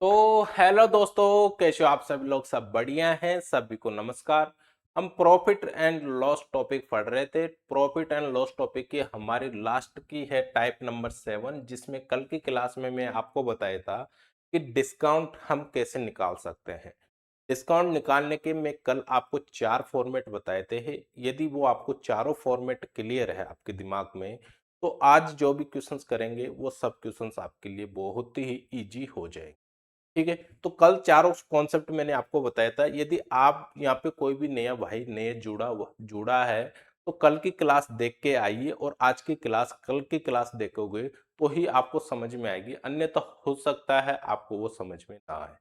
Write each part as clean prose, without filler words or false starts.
तो हेलो दोस्तों, कैसे हो आप सभी लोग? सब बढ़िया हैं? सभी को नमस्कार। हम प्रॉफिट एंड लॉस टॉपिक पढ़ रहे थे। प्रॉफिट एंड लॉस टॉपिक की हमारी लास्ट की है टाइप नंबर 7, जिसमें कल की क्लास में मैं आपको बताया था कि डिस्काउंट हम कैसे निकाल सकते हैं। डिस्काउंट निकालने के मैं कल आपको 4 फॉर्मेट बताए थे। यदि वो आपको चारों फॉर्मेट क्लियर है आपके दिमाग में, तो आज जो भी क्वेश्चंस करेंगे वो सब क्वेश्चंस आपके लिए बहुत ही इजी हो जाएंगे। ठीक है। तो कल चारों कॉन्सेप्ट मैंने आपको बताया था। यदि आप यहाँ पे कोई भी नया भाई नए जुड़ा है, तो कल की क्लास देख के आइए और आज की क्लास कल की क्लास देखोगे तो ही आपको समझ में आएगी, अन्यथा हो सकता है आपको वो समझ में ना आए।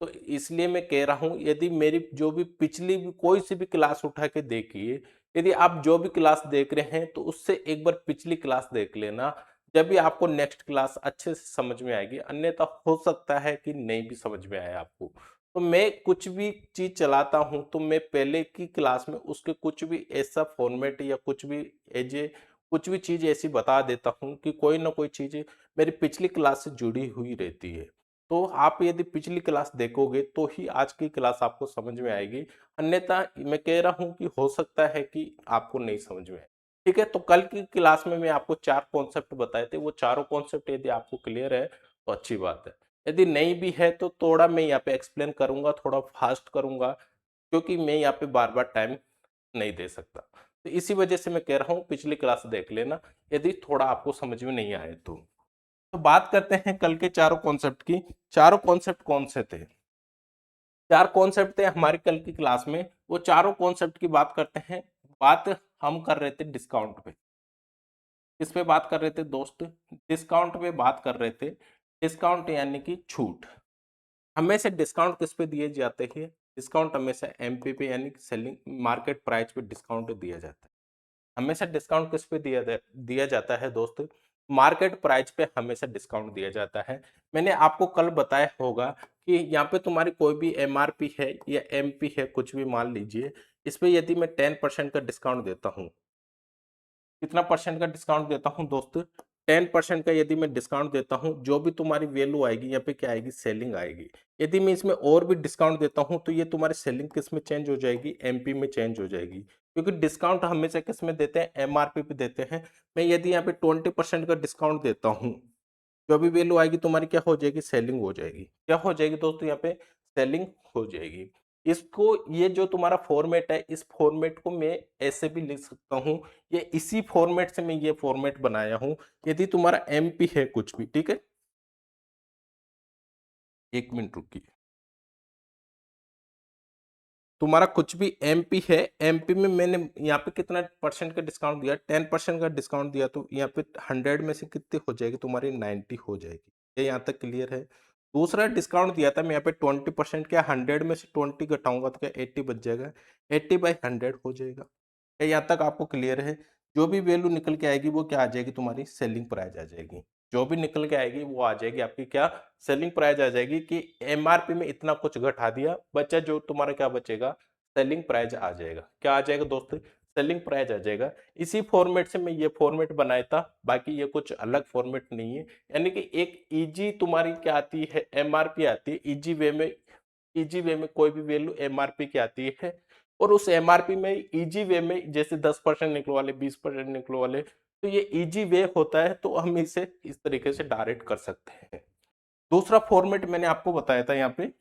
तो इसलिए मैं कह रहा हूं, यदि मेरी जो भी पिछली भी कोई सी भी क्लास उठा के देखिए, यदि आप जो भी क्लास देख रहे हैं तो उससे एक बार पिछली क्लास देख लेना। जब भी आपको नेक्स्ट क्लास अच्छे से समझ में आएगी, अन्यथा हो सकता है कि नहीं भी समझ में आए आपको। तो मैं कुछ भी चीज चलाता हूं तो मैं पहले की क्लास में उसके कुछ भी ऐसा फॉर्मेट या कुछ भी एजे कुछ भी चीज ऐसी बता देता हूं कि कोई ना कोई चीज मेरी पिछली क्लास से जुड़ी हुई रहती है। तो आप यदि पिछली क्लास देखोगे तो ही आज की क्लास आपको समझ में आएगी, अन्यथा मैं कह रहा हूं कि हो सकता है कि आपको नहीं समझ में आए। ठीक है। तो कल की क्लास में मैं आपको 4 कॉन्सेप्ट बताए थे, वो चारों कॉन्सेप्ट यदि आपको क्लियर है तो अच्छी बात है। यदि नहीं भी है तो थोड़ा मैं यहाँ पे एक्सप्लेन करूंगा, थोड़ा फास्ट करूंगा, क्योंकि मैं यहाँ पे बार बार टाइम नहीं दे सकता। तो इसी वजह से मैं कह रहा हूँ पिछली क्लास देख लेना, यदि थोड़ा आपको समझ में नहीं आए तो बात करते हैं कल के चारों कॉन्सेप्ट की। चारों कॉन्सेप्ट कौन से थे? 4 कॉन्सेप्ट थे हमारी कल की क्लास में। वो चारों कॉन्सेप्ट की बात करते हैं। बात हम कर रहे थे डिस्काउंट पे। किस पे बात कर रहे थे दोस्त? डिस्काउंट पे बात कर रहे थे। डिस्काउंट यानी कि छूट। हमेशा डिस्काउंट किस पे दिए जाते हैं? डिस्काउंट हमेशा एमपी पे यानी सेलिंग मार्केट प्राइस पे डिस्काउंट दिया जाता है। हमेशा डिस्काउंट किस पे दिया जाता है दोस्त? मार्केट प्राइस पे हमेशा डिस्काउंट दिया जाता है। मैंने आपको कल बताया होगा कि यहाँ पे तुम्हारी कोई भी एमआरपी है या एमपी है, कुछ भी मान लीजिए, इस पे यदि मैं 10% का डिस्काउंट देता हूँ, कितना परसेंट का डिस्काउंट देता हूँ दोस्त? 10% का यदि मैं डिस्काउंट देता हूँ, जो भी तुम्हारी वैल्यू आएगी यहाँ पे क्या आएगी? सेलिंग आएगी। यदि मैं इसमें और भी डिस्काउंट देता हूँ तो ये तुम्हारी सेलिंग किस में चेंज हो जाएगी? एमपी में चेंज हो जाएगी, क्योंकि डिस्काउंट हमेशा किस में देते हैं? एमआरपी पे देते हैं। मैं यदि यहाँ पे 20% का डिस्काउंट देता हूँ, जो भी वैल्यू आएगी तुम्हारी क्या हो जाएगी? सेलिंग हो जाएगी। क्या हो जाएगी दोस्तों? यहाँ पे सेलिंग हो जाएगी। इसको, ये जो तुम्हारा फॉर्मेट है, इस फॉर्मेट को मैं ऐसे भी लिख सकता हूँ। ये इसी फॉर्मेट से मैं ये फॉर्मेट बनाया हूँ। यदि तुम्हारा एमपी है कुछ भी, ठीक है, एक मिनट रुकिए। तुम्हारा कुछ भी एमपी है, एमपी में मैंने यहाँ पे कितना परसेंट का डिस्काउंट दिया? 10% का डिस्काउंट दिया, तो यहाँ पे 100 में से कितनी हो जाएगी तुम्हारी? 90 हो जाएगी। ये यहाँ तक क्लियर है? दूसरा डिस्काउंट दिया था मैं यहाँ पे 20%, क्या 100 में से 20 घटाऊंगा तो क्या 80 बच जाएगा? 80/100 हो जाएगा। क्या यहाँ तक आपको क्लियर है? जो भी वैल्यू निकल के आएगी वो क्या आ जाएगी? तुम्हारी सेलिंग प्राइस आ जाएगी। जो भी निकल के आएगी वो आ जाएगी आपकी क्या? सेलिंग प्राइस आ जाएगी। कि एमआरपी में इतना कुछ घटा दिया, बचा जो तुम्हारा क्या बचेगा? सेलिंग प्राइस आ जाएगा। क्या आ जाएगा दोस्तों? सेलिंग प्राइस आ जाएगा। इसी फॉर्मेट से मैं ये फॉर्मेट बनाया था, बाकी ये कुछ अलग फॉर्मेट नहीं है। यानी कि एक इजी तुम्हारी क्या आती है? एमआरपी आती है इजी वे में। इजी वे में कोई भी वैल्यू एमआरपी की आती है, और उस एमआरपी में इजी वे में जैसे 10% निकलवा ले, 20% निकलवा ले, तो ये इजी वे होता है, तो हम इसे इस तरीके से डायरेक्ट कर सकते हैं। दूसरा फॉर्मेट मैंने आपको बताया था यहाँ पे।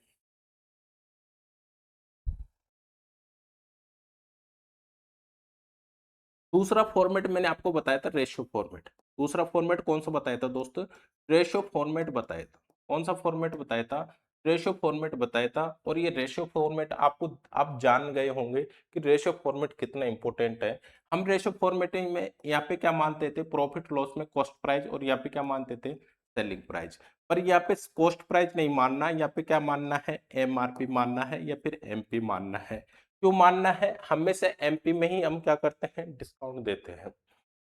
दूसरा फॉर्मेट मैंने आपको बताया था रेशियो फॉर्मेट। दूसरा फॉर्मेट कौन सा बताया था दोस्त? रेशियो फॉर्मेट बताया था। कौन सा फॉर्मेट बताया था? रेशियो फॉर्मेट बताया था। और ये रेशियो फॉर्मेट आपको, आप जान गए होंगे कि रेशियो फॉर्मेट कितना इंपॉर्टेंट है। हम रेशियो फॉर्मेटिंग में यहाँ पे क्या मानते थे? प्रॉफिट लॉस में कॉस्ट प्राइस, और यहाँ पे क्या मानते थे? Selling price. पर यहाँ पे कॉस्ट प्राइस नहीं मानना, यहाँ पे क्या मानना है? एमआरपी मानना है या फिर एमपी मानना है। क्यों मानना है? हमेशा एमपी में ही हम क्या करते हैं? डिस्काउंट देते हैं।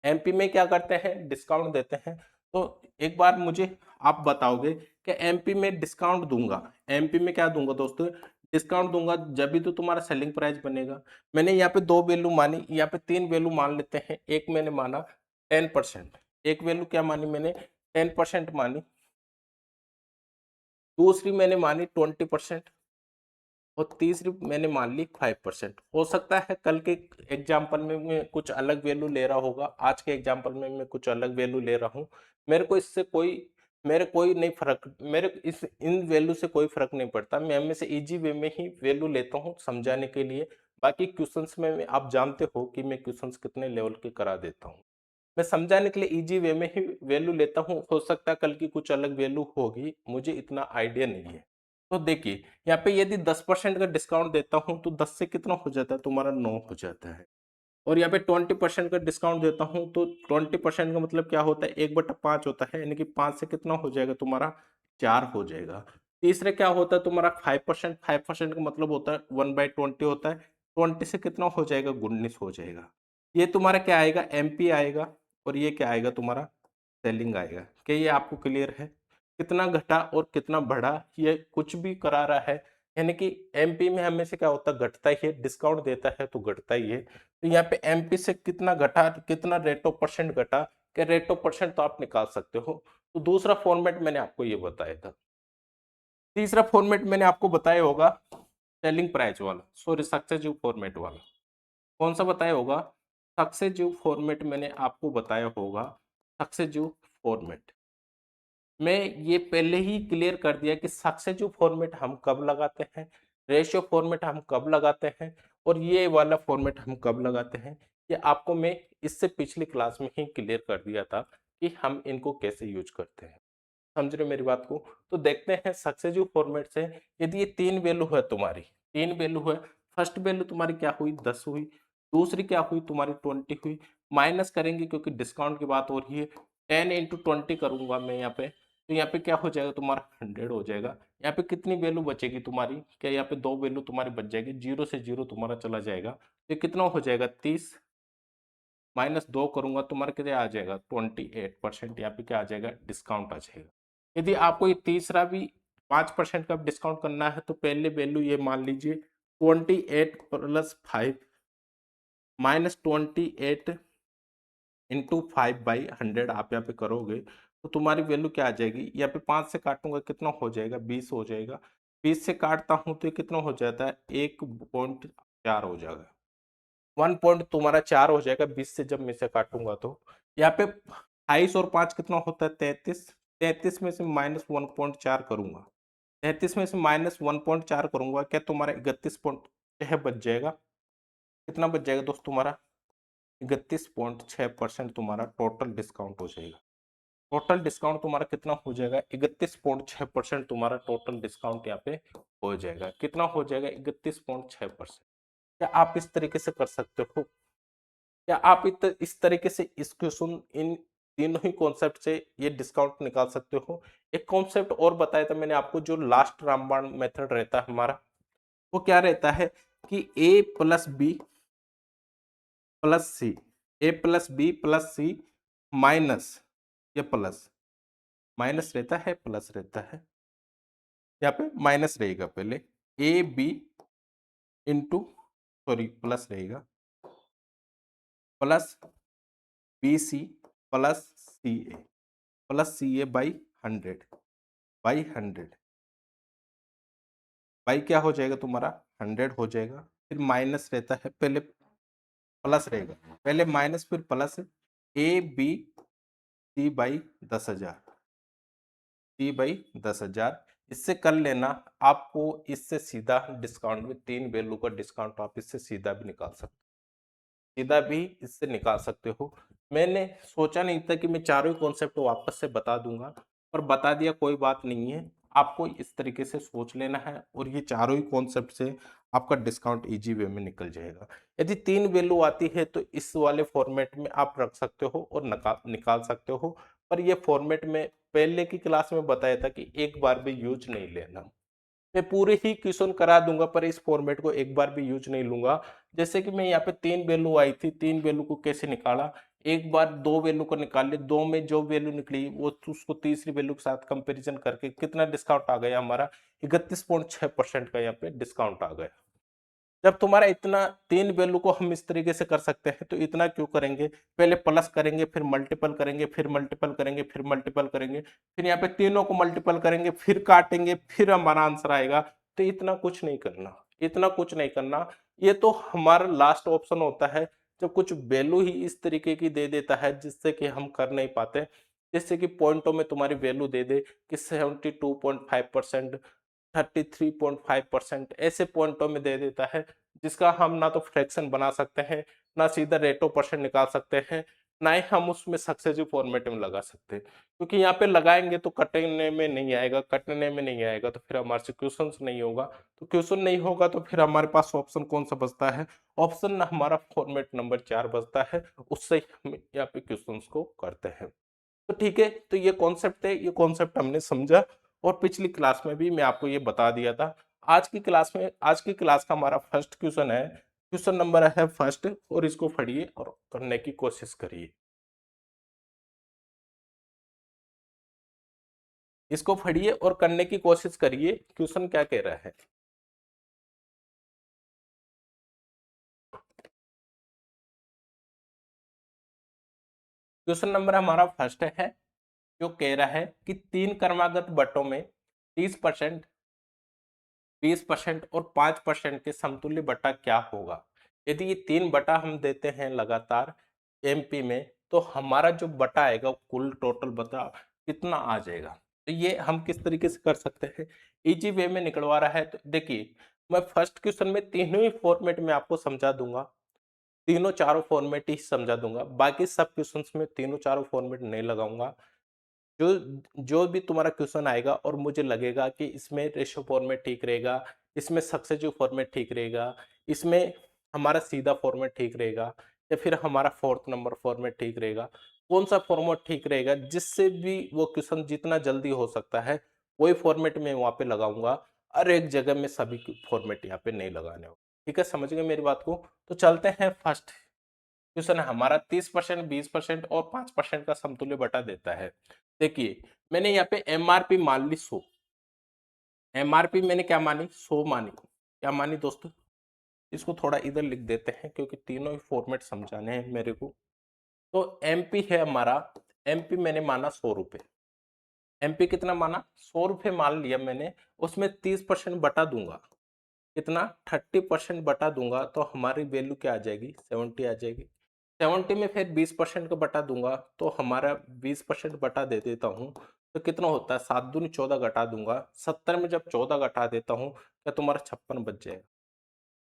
एमपी में क्या करते हैं? डिस्काउंट देते हैं। तो एक बार मुझे आप बताओगे कि एमपी में डिस्काउंट दूंगा, एमपी में क्या दूंगा दोस्तों? डिस्काउंट दूंगा, जब भी तो तुम्हारा सेलिंग प्राइस बनेगा। मैंने यहाँ पे 2 वैल्यू मानी, यहाँ पे 3 वैल्यू मान लेते हैं। एक मैंने माना 10%, एक वैल्यू क्या मानी मैंने? 10% मानी। दूसरी मैंने मानी 20% और तीसरी मैंने मान ली 5%। हो सकता है कल के एग्जाम्पल में मैं कुछ अलग वैल्यू ले रहा होगा, आज के एग्जाम्पल में मैं कुछ अलग वैल्यू ले रहा हूँ। मेरे को इससे कोई मेरे कोई नहीं फर्क, मेरे इस इन वैल्यू से कोई फर्क नहीं पड़ता। मैं हमेशा इजी वे में ही वैल्यू लेता हूँ समझाने के लिए। बाकी क्वेश्चंस में आप जानते हो कि मैं क्वेश्चंस कितने लेवल के करा देता हूँ। मैं समझाने के लिए इजी वे में ही वैल्यू लेता हूँ। हो सकता है कल की कुछ अलग वैल्यू होगी, मुझे इतना आइडिया नहीं है। तो देखिए यहाँ पे यदि 10% का डिस्काउंट देता हूँ तो 10 से कितना हो जाता है तुम्हारा 9 हो जाता है। और यहाँ पे 20% का डिस्काउंट देता हूँ तो 20% का मतलब क्या होता है, 1/5 होता है, यानी कि 5 से कितना हो जाएगा तुम्हारा 4 हो जाएगा। तीसरे क्या होता है तुम्हारा 5%, 5% का मतलब होता है 1/20 होता है, 20 से कितना हो जाएगा 19 हो जाएगा। ये तुम्हारा क्या आएगा एमपी आएगा, और ये क्या आएगा तुम्हारा सेलिंग आएगा। क्या ये आपको क्लियर है? कितना घटा और कितना बढ़ा ये कुछ भी करा रहा है, यानी कि एमपी में हमेशा क्या होता है घटता ही है, डिस्काउंट देता है तो घटता ही है। तो यहाँ पे एमपी से कितना घटा, कितना रेट ऑफ परसेंट घटा, क्या रेट ऑफ परसेंट तो आप निकाल सकते हो। तो दूसरा फॉर्मेट मैंने आपको ये बताया था। तीसरा फॉर्मेट मैंने आपको बताया होगा सेलिंग प्राइस वाला, सॉरी सक्सेसिव फॉर्मेट वाला। कौन सा बताया होगा? सक्सेसिव फॉर्मेट मैंने आपको बताया होगा, सक्सेसिव फॉर्मेट। मैं ये पहले ही क्लियर कर दिया कि सक्सेसिव फॉर्मेट हम कब लगाते हैं, रेशियो फॉर्मेट हम कब लगाते हैं, और ये वाला फॉर्मेट हम कब लगाते हैं। ये आपको मैं इससे पिछली क्लास में ही क्लियर कर दिया था कि हम इनको कैसे यूज करते हैं। समझ रहे हो मेरी बात को? तो देखते हैं सक्सेसिव फॉर्मेट से। यदि ये तीन वैल्यू है तुम्हारी, तीन वैल्यू है, फर्स्ट वैल्यू तुम्हारी क्या हुई 10 हुई, दूसरी क्या हुई तुम्हारी 20 हुई, माइनस करेंगे क्योंकि डिस्काउंट की बात हो रही है, 10 × 20 करूंगा मैं यहाँ पे, तो यहाँ पे क्या हो जाएगा तुम्हारा 100 हो जाएगा। यहाँ पे कितनी वैल्यू बचेगी तुम्हारी, क्या यहाँ पे दो वैल्यू तुम्हारी बच जाएगी, जीरो से जीरो तुम्हारा चला जाएगा, तो कितना हो जाएगा 30, -2 करूंगा तुम्हारा कितना आ जाएगा 28%। यहाँ पे क्या आ जाएगा डिस्काउंट आ जाएगा। यदि आपको ये तीसरा भी 5% का डिस्काउंट करना है तो पहले वैल्यू ये मान लीजिए 28 + 5 -28 इंटू 5/100 आप यहाँ पे करोगे तो तुम्हारी वैल्यू क्या आ जाएगी, यहाँ पे 5 से काटूंगा कितना हो जाएगा 20 हो जाएगा। 20 से काटता हूँ तो ये कितना हो जाता है 1.4 हो जाएगा। 1 पॉइंट तुम्हारा 4 हो जाएगा 20 से जब मैं से काटूंगा तो। यहाँ पे 28 और 5 कितना होता है 33, 33 में से -1.4 करूंगा, 33 में से -1.4 करूंगा, क्या तुम्हारा 31.6 बच जाएगा। कितना बच जाएगा दोस्त तुम्हारा 31.6% तुम्हारा टोटल डिस्काउंट हो जाएगा। टोटल डिस्काउंट तुम्हारा कितना हो जाएगा 31.6% तुम्हारा टोटल डिस्काउंट यहाँ पे हो जाएगा। कितना हो जाएगा 31.6%। क्या आप इस तरीके से कर सकते हो? क्या आप इस तरीके से इसको सुन इन तीनों ही कॉन्सेप्ट से ये डिस्काउंट निकाल सकते हो। एक कॉन्सेप्ट और बताया था मैंने आपको, जो लास्ट रामबाण मेथड रहता है हमारा, वो क्या रहता है कि A + B + C, A + B + C minus, ये प्लस माइनस रहता है प्लस रहता है, यहाँ पे माइनस रहेगा पहले, AB इंटू, सॉरी प्लस रहेगा, प्लस BC +CA/100 बाई क्या हो जाएगा तुम्हारा 100 हो जाएगा। फिर माइनस रहता है, पहले प्लस रहेगा, पहले माइनस फिर प्लस, ABC/10,000, C/10,000। इससे कर लेना, आपको इससे सीधा डिस्काउंट में तीन वैल्यू का डिस्काउंट आप इससे सीधा भी निकाल सकते हो, सीधा भी इससे निकाल सकते हो। मैंने सोचा नहीं था कि मैं चारों ही कॉन्सेप्ट वापस से बता दूंगा, पर बता दिया, कोई बात नहीं है। आपको इस तरीके से सोच लेना है और ये चारों ही कॉन्सेप्ट से आपका डिस्काउंट इजी वे में निकल जाएगा। यदि तीन वैल्यू आती है तो इस वाले फॉर्मेट में आप रख सकते हो और निकाल सकते हो। पर ये फॉर्मेट में पहले की क्लास में बताया था कि एक बार भी यूज नहीं लेना। मैं पूरे ही क्वेश्चन करा दूंगा पर इस फॉर्मेट को एक बार भी यूज नहीं लूंगा। जैसे कि मैं यहाँ पे तीन वैल्यू आई थी, तीन वैल्यू को कैसे निकाला, एक बार दो वैल्यू को निकाल ले, दो में जो वैल्यू निकली वो उसको तीसरी वैल्यू के साथ कंपैरिजन करके कितना डिस्काउंट आ गया हमारा 31.6% का यहाँ पे डिस्काउंट आ गया। जब तुम्हारा इतना तीन वैल्यू को हम इस तरीके से कर सकते हैं तो इतना क्यों करेंगे, पहले प्लस करेंगे फिर मल्टीपल करेंगे फिर मल्टीपल करेंगे फिर मल्टीपल करेंगे, फिर यहाँ पे तीनों को मल्टीपल करेंगे फिर काटेंगे फिर हमारा आंसर आएगा। तो इतना कुछ नहीं करना, इतना कुछ नहीं करना। ये तो हमारा लास्ट ऑप्शन होता है जब कुछ वैल्यू ही इस तरीके की दे देता है जिससे कि हम कर नहीं पाते। जैसे कि पॉइंटों में तुम्हारी वैल्यू दे दे कि 72.5%, 33.5%, ऐसे पॉइंटों में दे देता है जिसका हम ना तो फ्रैक्शन बना सकते हैं, ना सीधा रेटो परसेंट निकाल सकते हैं, ना ही हम उसमें सक्सेसिव फॉर्मेट में लगा सकते हैं। क्योंकि यहाँ पे लगाएंगे तो कटने में नहीं आएगा, कटने में नहीं आएगा तो फिर हमारे से क्वेश्चन नहीं होगा, तो क्वेश्चन नहीं होगा तो फिर हमारे पास ऑप्शन कौन सा बचता है, ऑप्शन हमारा फॉर्मेट नंबर 4 बचता है, उससे ही हम यहाँ पे क्वेश्चन को करते हैं। तो ठीक है, तो ये कॉन्सेप्ट है, ये कॉन्सेप्ट हमने समझा और पिछली क्लास में भी मैं आपको ये बता दिया था। आज की क्लास में, आज की क्लास का हमारा फर्स्ट क्वेश्चन है, क्वेश्चन नंबर है फर्स्ट, और इसको पढ़िए और करने की कोशिश करिए। इसको पढ़िए और करने की कोशिश करिए, क्वेश्चन क्या कह रहा है। क्वेश्चन नंबर हमारा फर्स्ट है, जो कह रहा है कि तीन क्रमागत बटों में 30%, 20% और 5% के समतुल्य बटा क्या होगा। यदि ये तीन बटा हम देते हैं लगातार एमपी में, तो हमारा जो बटा आएगा कुल टोटल बटा कितना आ जाएगा। तो ये हम किस तरीके से कर सकते हैं, इजी वे में निकलवा रहा है। तो देखिए, मैं फर्स्ट क्वेश्चन में तीनों ही फॉर्मेट में आपको समझा दूंगा, तीनों चारों फॉर्मेट ही समझा दूंगा, बाकी सब क्वेश्चंस में तीनों चारों फॉर्मेट नहीं लगाऊंगा। जो जो भी तुम्हारा क्वेश्चन आएगा और मुझे लगेगा कि इसमें रेशो फॉर्मेट ठीक रहेगा, इसमें सक्सेसिव फॉर्मेट ठीक रहेगा, इसमें हमारा सीधा फॉर्मेट ठीक रहेगा, या फिर हमारा फोर्थ नंबर फॉर्मेट ठीक रहेगा, कौन सा फॉर्मेट ठीक रहेगा जिससे भी वो क्वेश्चन जितना जल्दी हो सकता है वही फॉर्मेट में वहां पे लगाऊंगा, और एक जगह में सभी फॉर्मेट यहाँ पे नहीं लगाने हो। ठीक है, समझ गए मेरी बात को। तो चलते हैं फर्स्ट क्वेश्चन है हमारा, 30%, 20% और 5% का समतुल्य बटा देता है। देखिए, मैंने यहाँ पे एमआरपी मान ली 100, एमआरपी मैंने क्या मानी, 100 मानी, क्या मानी दोस्तों। इसको थोड़ा इधर लिख देते हैं क्योंकि तीनों ही फॉर्मेट समझाने हैं मेरे को। तो एमपी है हमारा, एमपी मैंने माना 100 रुपए, एमपी कितना माना, 100 रुपए मान लिया मैंने, उसमें 30% बटा दूंगा, कितना, 30% बटा दूंगा, तो हमारी वैल्यू क्या आ जाएगी, 70 आ जाएगी। 70 में फिर 20% का बटा दूंगा तो हमारा 20% बटा दे देता हूँ, तो कितना होता है, 7 दूनी 14 घटा दूंगा, 70 में जब 14 घटा देता हूँ क्या तुम्हारा 56 बच जाएगा,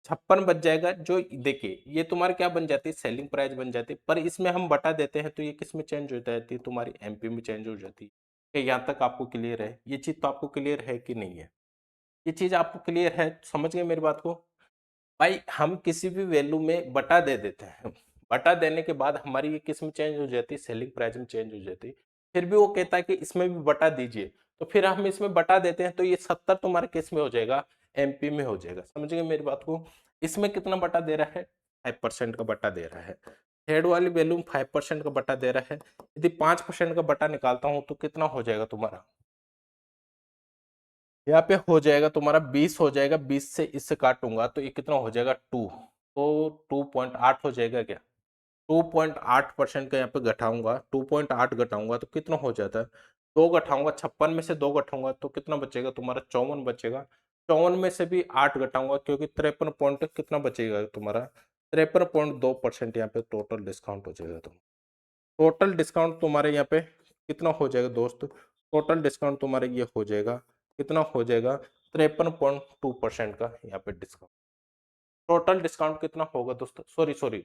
56 बच जाएगा। जो देखिए ये तुम्हारी क्या बन जाती है, सेलिंग प्राइस बन जाती है, पर इसमें हम बटा देते हैं तो ये किस में चेंज हो जाती है, तुम्हारी एमपी में चेंज हो जाती है। क्या यहाँ तक आपको क्लियर है, ये चीज तो आपको क्लियर है कि नहीं है, ये चीज आपको क्लियर है, समझ गए मेरी बात को। भाई हम किसी भी वैल्यू में बटा दे देते हैं, बटा देने के बाद हमारी ये किस में चेंज हो जाती है, सेलिंग प्राइस में चेंज हो जाती है। फिर भी वो कहता है कि इसमें भी बटा दीजिए, तो फिर हम इसमें बटा देते हैं तो ये 70 तुम्हारे केस में हो जाएगा, एमपी में हो जाएगा। समझ गए मेरी बात को। इसमें कितना बटा दे रहा है, 5% का बटा दे रहा है। हेड वाली वैल्यू में 5% का बटा दे रहा है। यदि 5% का बटा निकालता हूं तो कितना हो जाएगा तुम्हारा, यहाँ पे हो जाएगा तुम्हारा 20 हो जाएगा, 20 से इससे काटूंगा तो ये कितना हो जाएगा, 2, तो 2.8 हो जाएगा क्या, 2.8% का यहाँ पे घटाऊंगा, 2.8 घटाऊंगा तो कितना हो जाता है, दो घटाऊंगा, 56 में से दो घटाऊंगा तो कितना बचेगा तुम्हारा, 54 बचेगा। 54 में से भी 8 घटाऊंगा क्योंकि 53 पॉइंट कितना बचेगा तुम्हारा, 53.2% यहाँ पे टोटल डिस्काउंट हो जाएगा। तुम टोटल डिस्काउंट तुम्हारे यहाँ पे कितना हो जाएगा दोस्त, टोटल डिस्काउंट तुम्हारे ये हो जाएगा, कितना हो जाएगा, 53.2% का यहाँ पे डिस्काउंट। टोटल डिस्काउंट कितना होगा दोस्तों, सॉरी सॉरी,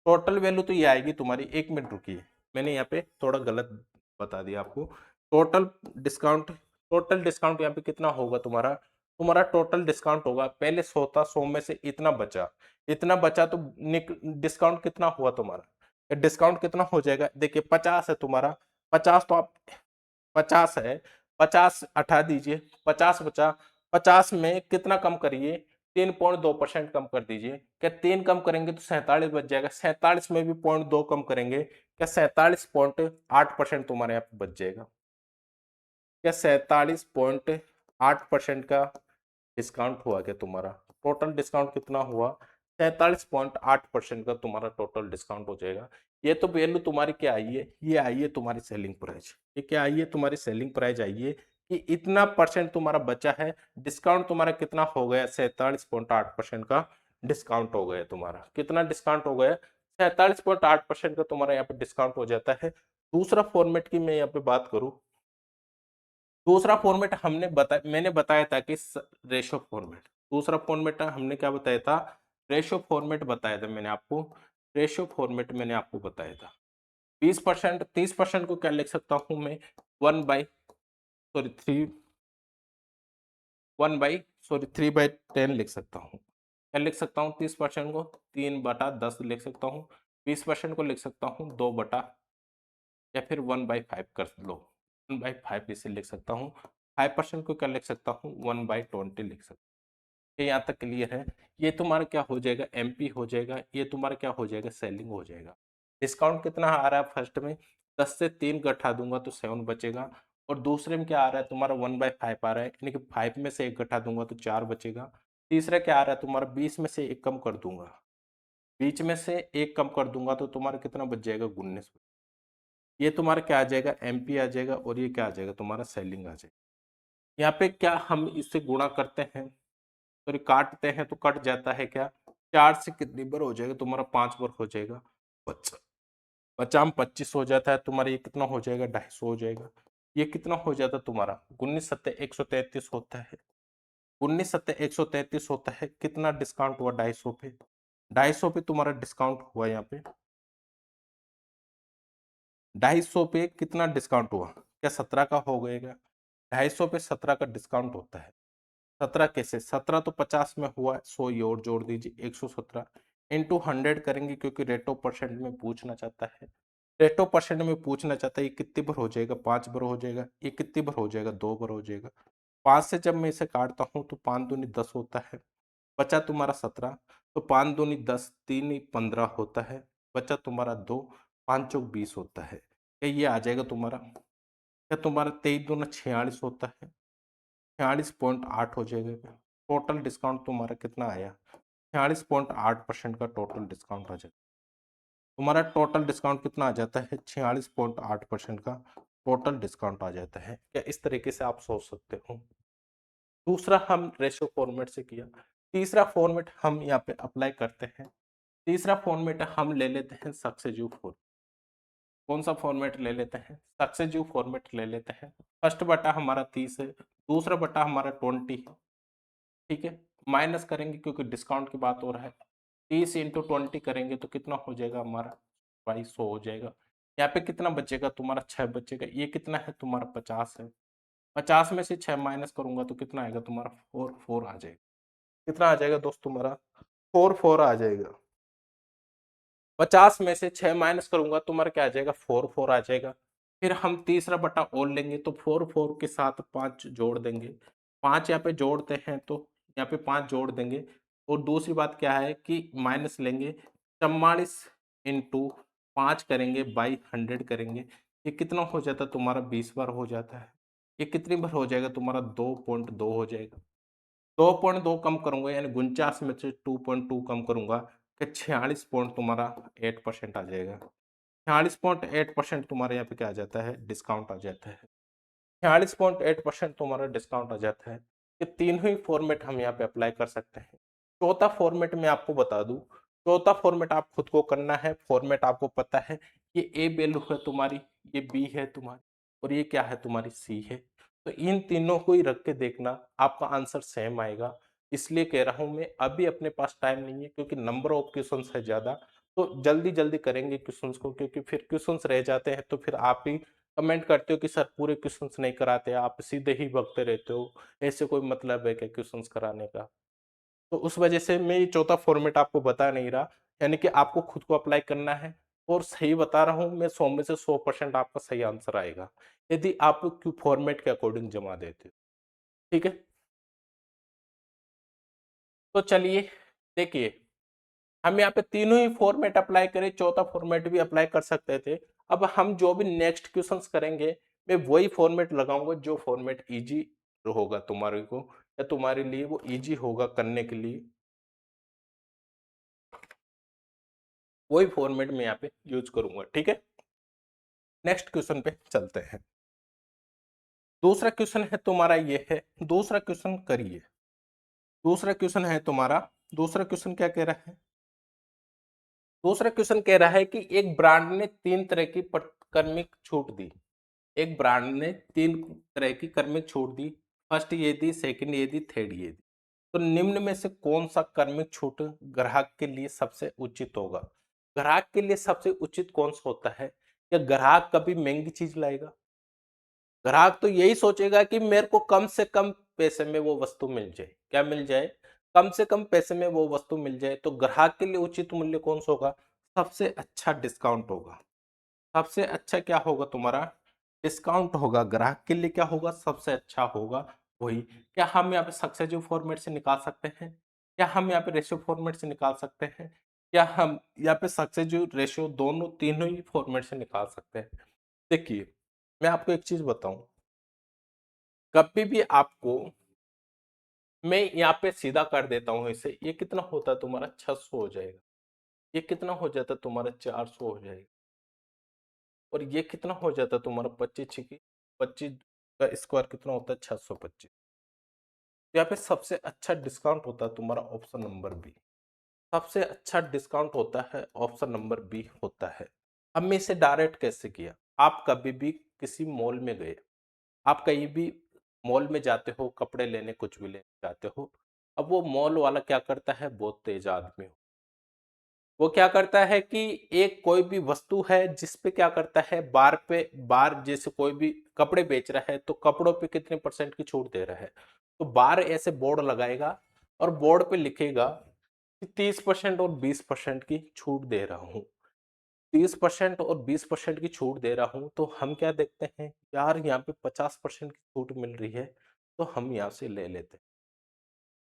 टोटल वैल्यू तो ये आएगी तुम्हारी, 1 मिनट रुकिए, मैंने यहाँ पे थोड़ा गलत बता दिया आपको। टोटल डिस्काउंट, टोटल डिस्काउंट यहाँ पे कितना होगा तुम्हारा, तुम्हारा टोटल डिस्काउंट होगा, पहले 100 था, 100 में से इतना बचा, इतना बचा तो डिस्काउंट कितना हुआ तुम्हारा, डिस्काउंट कितना हो जाएगा, देखिए 50 है तुम्हारा, 50 तो आप, 50 है, 50 हटा दीजिए, 50 बचा, 50 में कितना कम करिए, 3.2% कम कर दीजिए, क्या 3 कम करेंगे तो 47 बच जाएगा, 47 में भी 0.2 कम करेंगे, क्या 47.8% तुम्हारे यहाँ पे बच जाएगा, क्या 47.8% का डिस्काउंट हुआ क्या तुम्हारा, टोटल डिस्काउंट कितना हुआ, 47.8% का तुम्हारा टोटल डिस्काउंट हो जाएगा। ये तो वैल्यू तुम्हारी क्या आई है, ये आई है तुम्हारी सेलिंग प्राइस। ये क्या आई है, तुम्हारी सेलिंग प्राइस आई है कि इतना परसेंट तुम्हारा बचा है। डिस्काउंट तुम्हारा कितना हो गया, 47.8% का डिस्काउंट हो गया तुम्हारा। कितना डिस्काउंट हो गया, 47.8% का तुम्हारा यहाँ पे डिस्काउंट हो जाता है। दूसरा फॉर्मेट की मैं यहाँ पे बात करूं, दूसरा फॉर्मेट मैंने बताया था कि रेशो फॉर्मेट। दूसरा फॉर्मेट हमने क्या बताया था, रेशो फॉर्मेट बताया था मैंने आपको। रेशो फॉर्मेट मैंने आपको बताया था। 20%, 30% को क्या लिख सकता हूं मैं, 3/10 लिख सकता हूँ। क्या लिख सकता हूँ, 30% को 3/10 लिख सकता हूँ। 20% को लिख सकता हूँ 2 या फिर 1/5 कर लो, 1/5 इसे लिख सकता हूँ। 5% को क्या लिख सकता हूँ, 1/20 लिख सकता हूँ। ये यहाँ तक क्लियर है। ये तुम्हारा क्या हो जाएगा, एमपी हो जाएगा। ये तुम्हारा क्या हो जाएगा, सेलिंग हो जाएगा। डिस्काउंट कितना आ रहा है फर्स्ट में, 10 से 3 घटा दूंगा तो 7 बचेगा। और दूसरे में क्या आ रहा है तुम्हारा, 1/5 आ रहा है, यानी कि 5 में से 1 घटा दूंगा तो 4 बचेगा। तीसरा क्या आ रहा है तुम्हारा, 20 में से 1 कम कर दूंगा, 20 में से 1 कम कर दूंगा तो तुम्हारा कितना बच जाएगा, 19। ये तुम्हारा क्या आ जाएगा, एमपी आ जाएगा। और ये क्या आ जाएगा, तुम्हारा सेलिंग आ जाएगा। यहाँ पे क्या हम इससे गुणा करते हैं, तो काटते हैं तो कट जाता है क्या, 4 से कितनी बार हो जाएगा तुम्हारा, 5 बार हो जाएगा। बचा बचा हम 25 हो जाता है तुम्हारा। ये कितना हो जाएगा, 250 हो जाएगा। ये कितना हो जाता है तुम्हारा, 19 सत्ते 133 होता है। 19 सत्ते 133 होता है। कितना डिस्काउंट हुआ, 250 पे, 250 पे तुम्हारा डिस्काउंट हुआ। यहाँ पे 250 पे कितना डिस्काउंट हुआ, क्या 17 का हो गएगा। 250 पे 17 का डिस्काउंट होता है। 17 कैसे, 17 तो 50 में हुआ, 100 ये और जोड़ दीजिए, 117 इंटू 100 करेंगे, क्योंकि रेट ऑफ परसेंट में पूछना चाहता है। रेट ऑफ परसेंट में पूछना चाहता है। ये कितनी बार हो जाएगा, 5 बार हो जाएगा। ये कितनी बार हो जाएगा, 2 बार हो जाएगा। 5 से जब मैं इसे काटता हूँ तो 5 दूनी 10 होता है। बचा तुम्हारा 17, तो 5 दूनी 10, 3 15 होता है। बचा तुम्हारा 2, 5 चौक 20 होता है। क्या ये आ जाएगा तुम्हारा, क्या तुम्हारा 23 दूना 46 होता है, 46.8 हो जाएगा। टोटल डिस्काउंट तुम्हारा कितना आया, 46.8% का टोटल डिस्काउंट आ जाता है। तुम्हारा टोटल डिस्काउंट कितना आ जाता है, 46.8% का टोटल डिस्काउंट आ जाता है। क्या इस तरीके से आप सोच सकते हो। दूसरा हम रेशो फॉर्मेट से किया। तीसरा फॉर्मेट हम यहाँ पे अप्लाई करते हैं। तीसरा फॉर्मेट हम ले लेते हैं सक्सेसिव फॉर्मेट। कौन सा फॉर्मेट ले लेते हैं, सक्सेसिव फॉर्मेट ले लेते हैं। फर्स्ट बटा हमारा 30 है, दूसरा बटा हमारा 20 है। ठीक है, माइनस करेंगे क्योंकि डिस्काउंट की बात हो रहा है। 30 इंटू 20 करेंगे तो कितना हो जाएगा हमारा, 2200 हो जाएगा। यहाँ पे कितना बचेगा तुम्हारा, 6 बचेगा। ये कितना है तुम्हारा, 50 है। 50 में से 6 माइनस करूंगा तो कितना आएगा तुम्हारा, 4 आ जाएगा। कितना आ जाएगा दोस्त तुम्हारा, 4 आ जाएगा। 50 में से 6 माइनस करूंगा तुम्हारा क्या आ जाएगा, 4 आ जाएगा। फिर हम तीसरा बटा और लेंगे तो 4 के साथ 5 जोड़ देंगे। 5 यहाँ पे जोड़ते हैं तो यहाँ पे 5 जोड़ देंगे। और दूसरी बात क्या है कि माइनस लेंगे, 44 इंटू 5 करेंगे बाई 100 करेंगे। ये कितना हो जाता है तुम्हारा, 20 बार हो जाता है। ये कितनी बार हो जाएगा तुम्हारा, 2.2 हो जाएगा। 2.2 कम करूंगा, यानी 49 में से 2.2 कम करूंगा, कि 46 तुम्हारा 8% आ जाएगा। 46.8% तुम्हारे यहाँ पे क्या आ जाता है, डिस्काउंट आ जाता है। 46.8% तुम्हारा डिस्काउंट आ जाता है। ये तीनों ही फॉर्मेट हम यहाँ पे अप्लाई कर सकते हैं। चौथा फॉर्मेट मैं आपको बता दूं, चौथा फॉर्मेट आप खुद को करना है। फॉर्मेट आपको पता है, ये ए वैल्यू है तुम्हारी, ये बी है तुम्हारी, और ये क्या है तुम्हारी, सी है। तो इन तीनों को ही रख के देखना, आपका आंसर सेम आएगा। इसलिए कह रहा हूं मैं, अभी अपने पास टाइम नहीं है क्योंकि नंबर ऑफ क्वेश्चन है ज्यादा। तो जल्दी जल्दी करेंगे क्वेश्चंस को, क्योंकि फिर क्वेश्चंस रह जाते हैं तो फिर आप ही कमेंट करते हो कि सर पूरे क्वेश्चंस नहीं कराते, आप सीधे ही भगते रहते हो। ऐसे कोई मतलब है क्या क्वेश्चंस कराने का। तो उस वजह से मैं ये चौथा फॉर्मेट आपको बता नहीं रहा, यानी कि आपको खुद को अप्लाई करना है। और सही बता रहा हूं मैं, 100 में से 100% आपका सही आंसर आएगा यदि आप क्यू फॉर्मेट के अकॉर्डिंग जमा देते हो। ठीक है, तो चलिए देखिए, हम यहाँ पे तीनों ही फॉर्मेट अप्लाई करें, चौथा फॉर्मेट भी अप्लाई कर सकते थे। अब हम जो भी नेक्स्ट क्वेश्चंस करेंगे, मैं वही फॉर्मेट लगाऊंगा जो फॉर्मेट इजी होगा तुम्हारे को, या तुम्हारे लिए वो इजी होगा करने के लिए। वही फॉर्मेट में यहाँ पे यूज करूंगा। ठीक है, नेक्स्ट क्वेश्चन पे चलते हैं। दूसरा क्वेश्चन है तुम्हारा ये है, दूसरा क्वेश्चन करिए। दूसरा क्वेश्चन है तुम्हारा, दूसरा क्वेश्चन क्या कह रहा है? दूसरा क्वेश्चन कह रहा है कि एक ब्रांड ने 3 तरह की कर्मिक छूट दी। एक ब्रांड ने 3 तरह की कर्मिक छूट दी। फर्स्ट ये दी, सेकंड ये दी, थर्ड ये दी। तो निम्न में से कौन सा कर्मिक छूट ग्राहक के लिए सबसे उचित होगा? ग्राहक के लिए सबसे उचित कौन सा होता है? क्या ग्राहक कभी महंगी चीज लाएगा? ग्राहक तो यही सोचेगा कि मेरे को कम से कम पैसे में वो वस्तु मिल जाए। क्या मिल जाए? कम से कम पैसे में वो वस्तु मिल जाए। तो ग्राहक के लिए उचित मूल्य कौन सा होगा? सबसे अच्छा डिस्काउंट होगा। सबसे अच्छा क्या होगा तुम्हारा? डिस्काउंट होगा। ग्राहक के लिए क्या होगा? सबसे अच्छा होगा वही। क्या हम यहाँ पे सक्सेसिव फॉर्मेट से निकाल सकते हैं? क्या हम यहाँ पे रेशियो फॉर्मेट से निकाल सकते हैं? क्या हम यहाँ पे सक्सेसिव रेशियो दोनों तीनों ही फॉर्मेट से निकाल सकते हैं? देखिए, मैं आपको एक चीज बताऊं, कभी भी आपको, मैं यहाँ पे सीधा कर देता हूँ इसे, ये कितना होता है तुम्हारा? 600 हो जाएगा। ये कितना हो जाता है तुम्हारा? 400 हो जाएगा। और ये कितना हो जाता है तुम्हारा? 25 छिकी 25 का स्क्वायर कितना होता है? 625। यहाँ पे सबसे अच्छा डिस्काउंट होता है तुम्हारा ऑप्शन नंबर बी। सबसे अच्छा डिस्काउंट होता है ऑप्शन नंबर बी होता है। हमने इसे डायरेक्ट कैसे किया? आप कभी भी किसी मॉल में गए, आप कहीं भी मॉल में जाते हो, कपड़े लेने कुछ भी लेने जाते हो। अब वो मॉल वाला क्या करता है? बहुत तेज आदमी हो, वो क्या करता है कि एक कोई भी वस्तु है जिस पे क्या करता है, बार पे बार, जैसे कोई भी कपड़े बेच रहा है तो कपड़ों पे कितने परसेंट की छूट दे रहा है, तो बार ऐसे बोर्ड लगाएगा और बोर्ड पे लिखेगा कि 30% और 20% की छूट दे रहा हूँ। 30% और 20% की छूट दे रहा हूँ, तो हम क्या देखते हैं यार, यहाँ पे 50% की छूट मिल रही है, तो हम यहाँ से ले लेते हैं।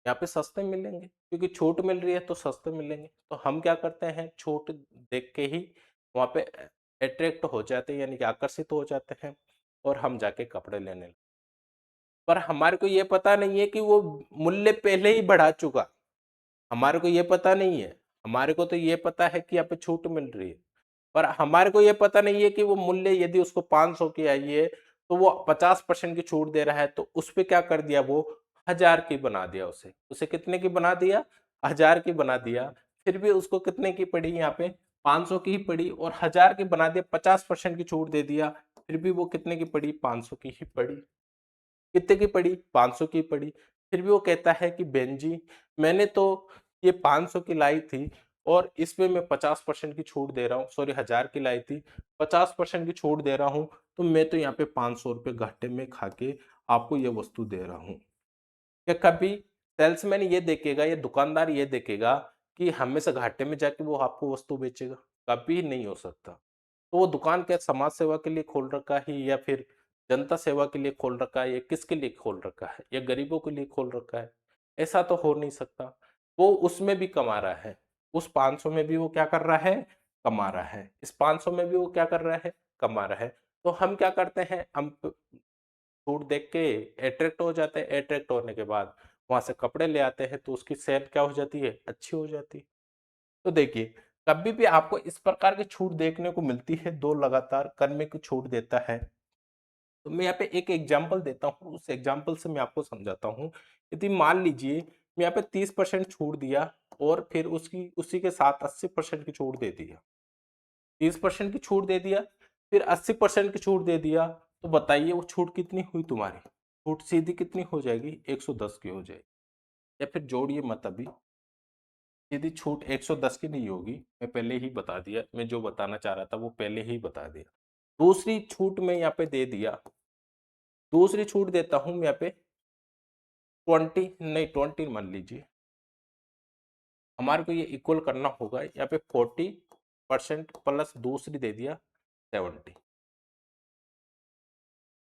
यहाँ पे सस्ते मिलेंगे क्योंकि छूट मिल रही है तो सस्ते मिलेंगे, तो हम क्या करते हैं, छूट देख के ही वहां पे अट्रैक्ट हो जाते हैं, यानी कि आकर्षित हो जाते हैं और हम जाके कपड़े लेने लगते। पर हमारे को ये पता नहीं है कि वो मूल्य पहले ही बढ़ा चुका। हमारे को ये पता नहीं है। हमारे को तो ये पता है कि यहाँ पे छूट मिल रही है, पर हमारे को ये पता नहीं है कि वो मूल्य यदि उसको 500 की आई है तो वो 50% की छूट दे रहा है, तो उस पे क्या कर दिया, वो 1000 की बना दिया। उसे उसे कितने की बना दिया? 1000 की बना दिया। फिर भी उसको कितने की पड़ी यहाँ पे? 500 की ही पड़ी। और 1000 की बना दिया, 50% की छूट दे दिया, फिर भी वो कितने की पड़ी? 500 की ही पड़ी। कितने की पड़ी? 500 की पड़ी। फिर भी वो कहता है कि बहन जी, मैंने तो ये 500 की लाई थी और इसमें मैं 50% की छूट दे रहा हूँ, सॉरी 1000 की लाई थी, 50% की छूट दे रहा हूँ, तो मैं तो यहाँ पे 500 रुपये घाटे में खा के आपको ये वस्तु दे रहा हूँ। क्या कभी सेल्समैन ये देखेगा या दुकानदार ये देखेगा कि हमेशा घाटे में जाके वो आपको वस्तु बेचेगा? कभी नहीं हो सकता। तो वो दुकान क्या समाज सेवा के लिए खोल रखा है या फिर जनता सेवा के लिए खोल रखा है या किसके लिए खोल रखा है, या गरीबों के लिए खोल रखा है? ऐसा तो हो नहीं सकता। वो उसमें भी कमा रहा है, उस 500 में भी वो क्या कर रहा है? कमा रहा है। इस 500 में भी वो क्या कर रहा है? कमा रहा है। तो हम क्या करते हैं, हम छूट देख के अट्रैक्ट हो जाते हैं। अट्रैक्ट होने के बाद वहां से कपड़े ले आते हैं, तो उसकी सेल क्या हो जाती है? अच्छी हो जाती है। तो देखिए, कभी भी आपको इस प्रकार की छूट देखने को मिलती है, दो लगातार करने की छूट देता है। तो मैं यहाँ पे एक एग्जांपल देता हूँ, उस एग्जांपल से मैं आपको समझाता हूँ। यदि मान लीजिए मैं यहाँ पे 30% छूट दिया और फिर उसकी उसी के साथ 80% की छूट दे दिया। 30% की छूट दे दिया, फिर 80% की छूट दे दिया, तो बताइए वो छूट कितनी हुई तुम्हारी? छूट सीधी कितनी हो जाएगी? 110 की हो जाएगी। या फिर जोड़िए मत अभी, सीधी छूट 110 की नहीं होगी। मैं पहले ही बता दिया, मैं जो बताना चाह रहा था वो पहले ही बता दिया। दूसरी छूट मैं यहाँ पे दे दिया, दूसरी छूट देता हूं मैं यहाँ पे 20, नहीं 20 मान लीजिए। हमारे को ये इक्वल करना होगा, यहाँ पे 40% प्लस दूसरी दे दिया 70,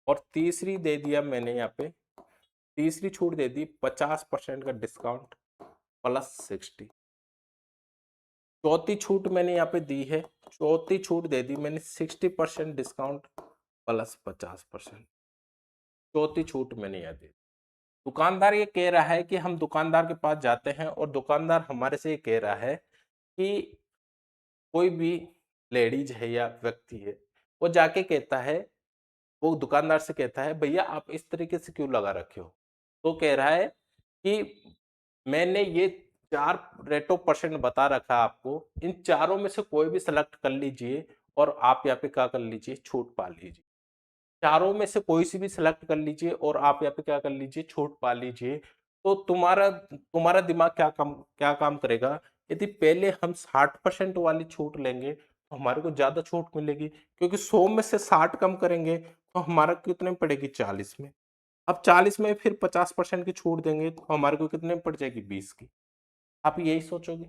और तीसरी दे दिया मैंने यहाँ पे, तीसरी छूट दे दी 50% का डिस्काउंट प्लस 60। चौथी छूट मैंने यहाँ पे दी है, चौथी छूट दे दी मैंने 60% डिस्काउंट प्लस 50%। चौथी छूट मैंने यहाँ दी। दुकानदार ये कह रहा है कि हम दुकानदार के पास जाते हैं और दुकानदार हमारे से ये कह रहा है कि कोई भी लेडीज है या व्यक्ति है, वो जाके कहता है, वो दुकानदार से कहता है, भैया आप इस तरीके से क्यों लगा रखे हो? तो कह रहा है कि मैंने ये 4 रेट ऑफ परसेंट बता रखा है आपको, इन चारों में से कोई भी सेलेक्ट कर लीजिए और आप यहाँ पे क्या कर लीजिए, छूट पा लीजिए। चारों में से कोई सी भी सिलेक्ट कर लीजिए और आप यहाँ पे क्या कर लीजिए, छूट पा लीजिए। तो तुम्हारा तुम्हारा दिमाग क्या काम करेगा? यदि पहले हम 60% वाली छूट लेंगे तो हमारे को ज्यादा छूट मिलेगी, क्योंकि 100 में से 60 कम करेंगे तो हमारा कितने में पड़ेगी, 40 में। अब 40 में फिर 50% की छूट देंगे तो हमारे को कितने में पड़ जाएगी, 20 की। आप यही सोचोगे,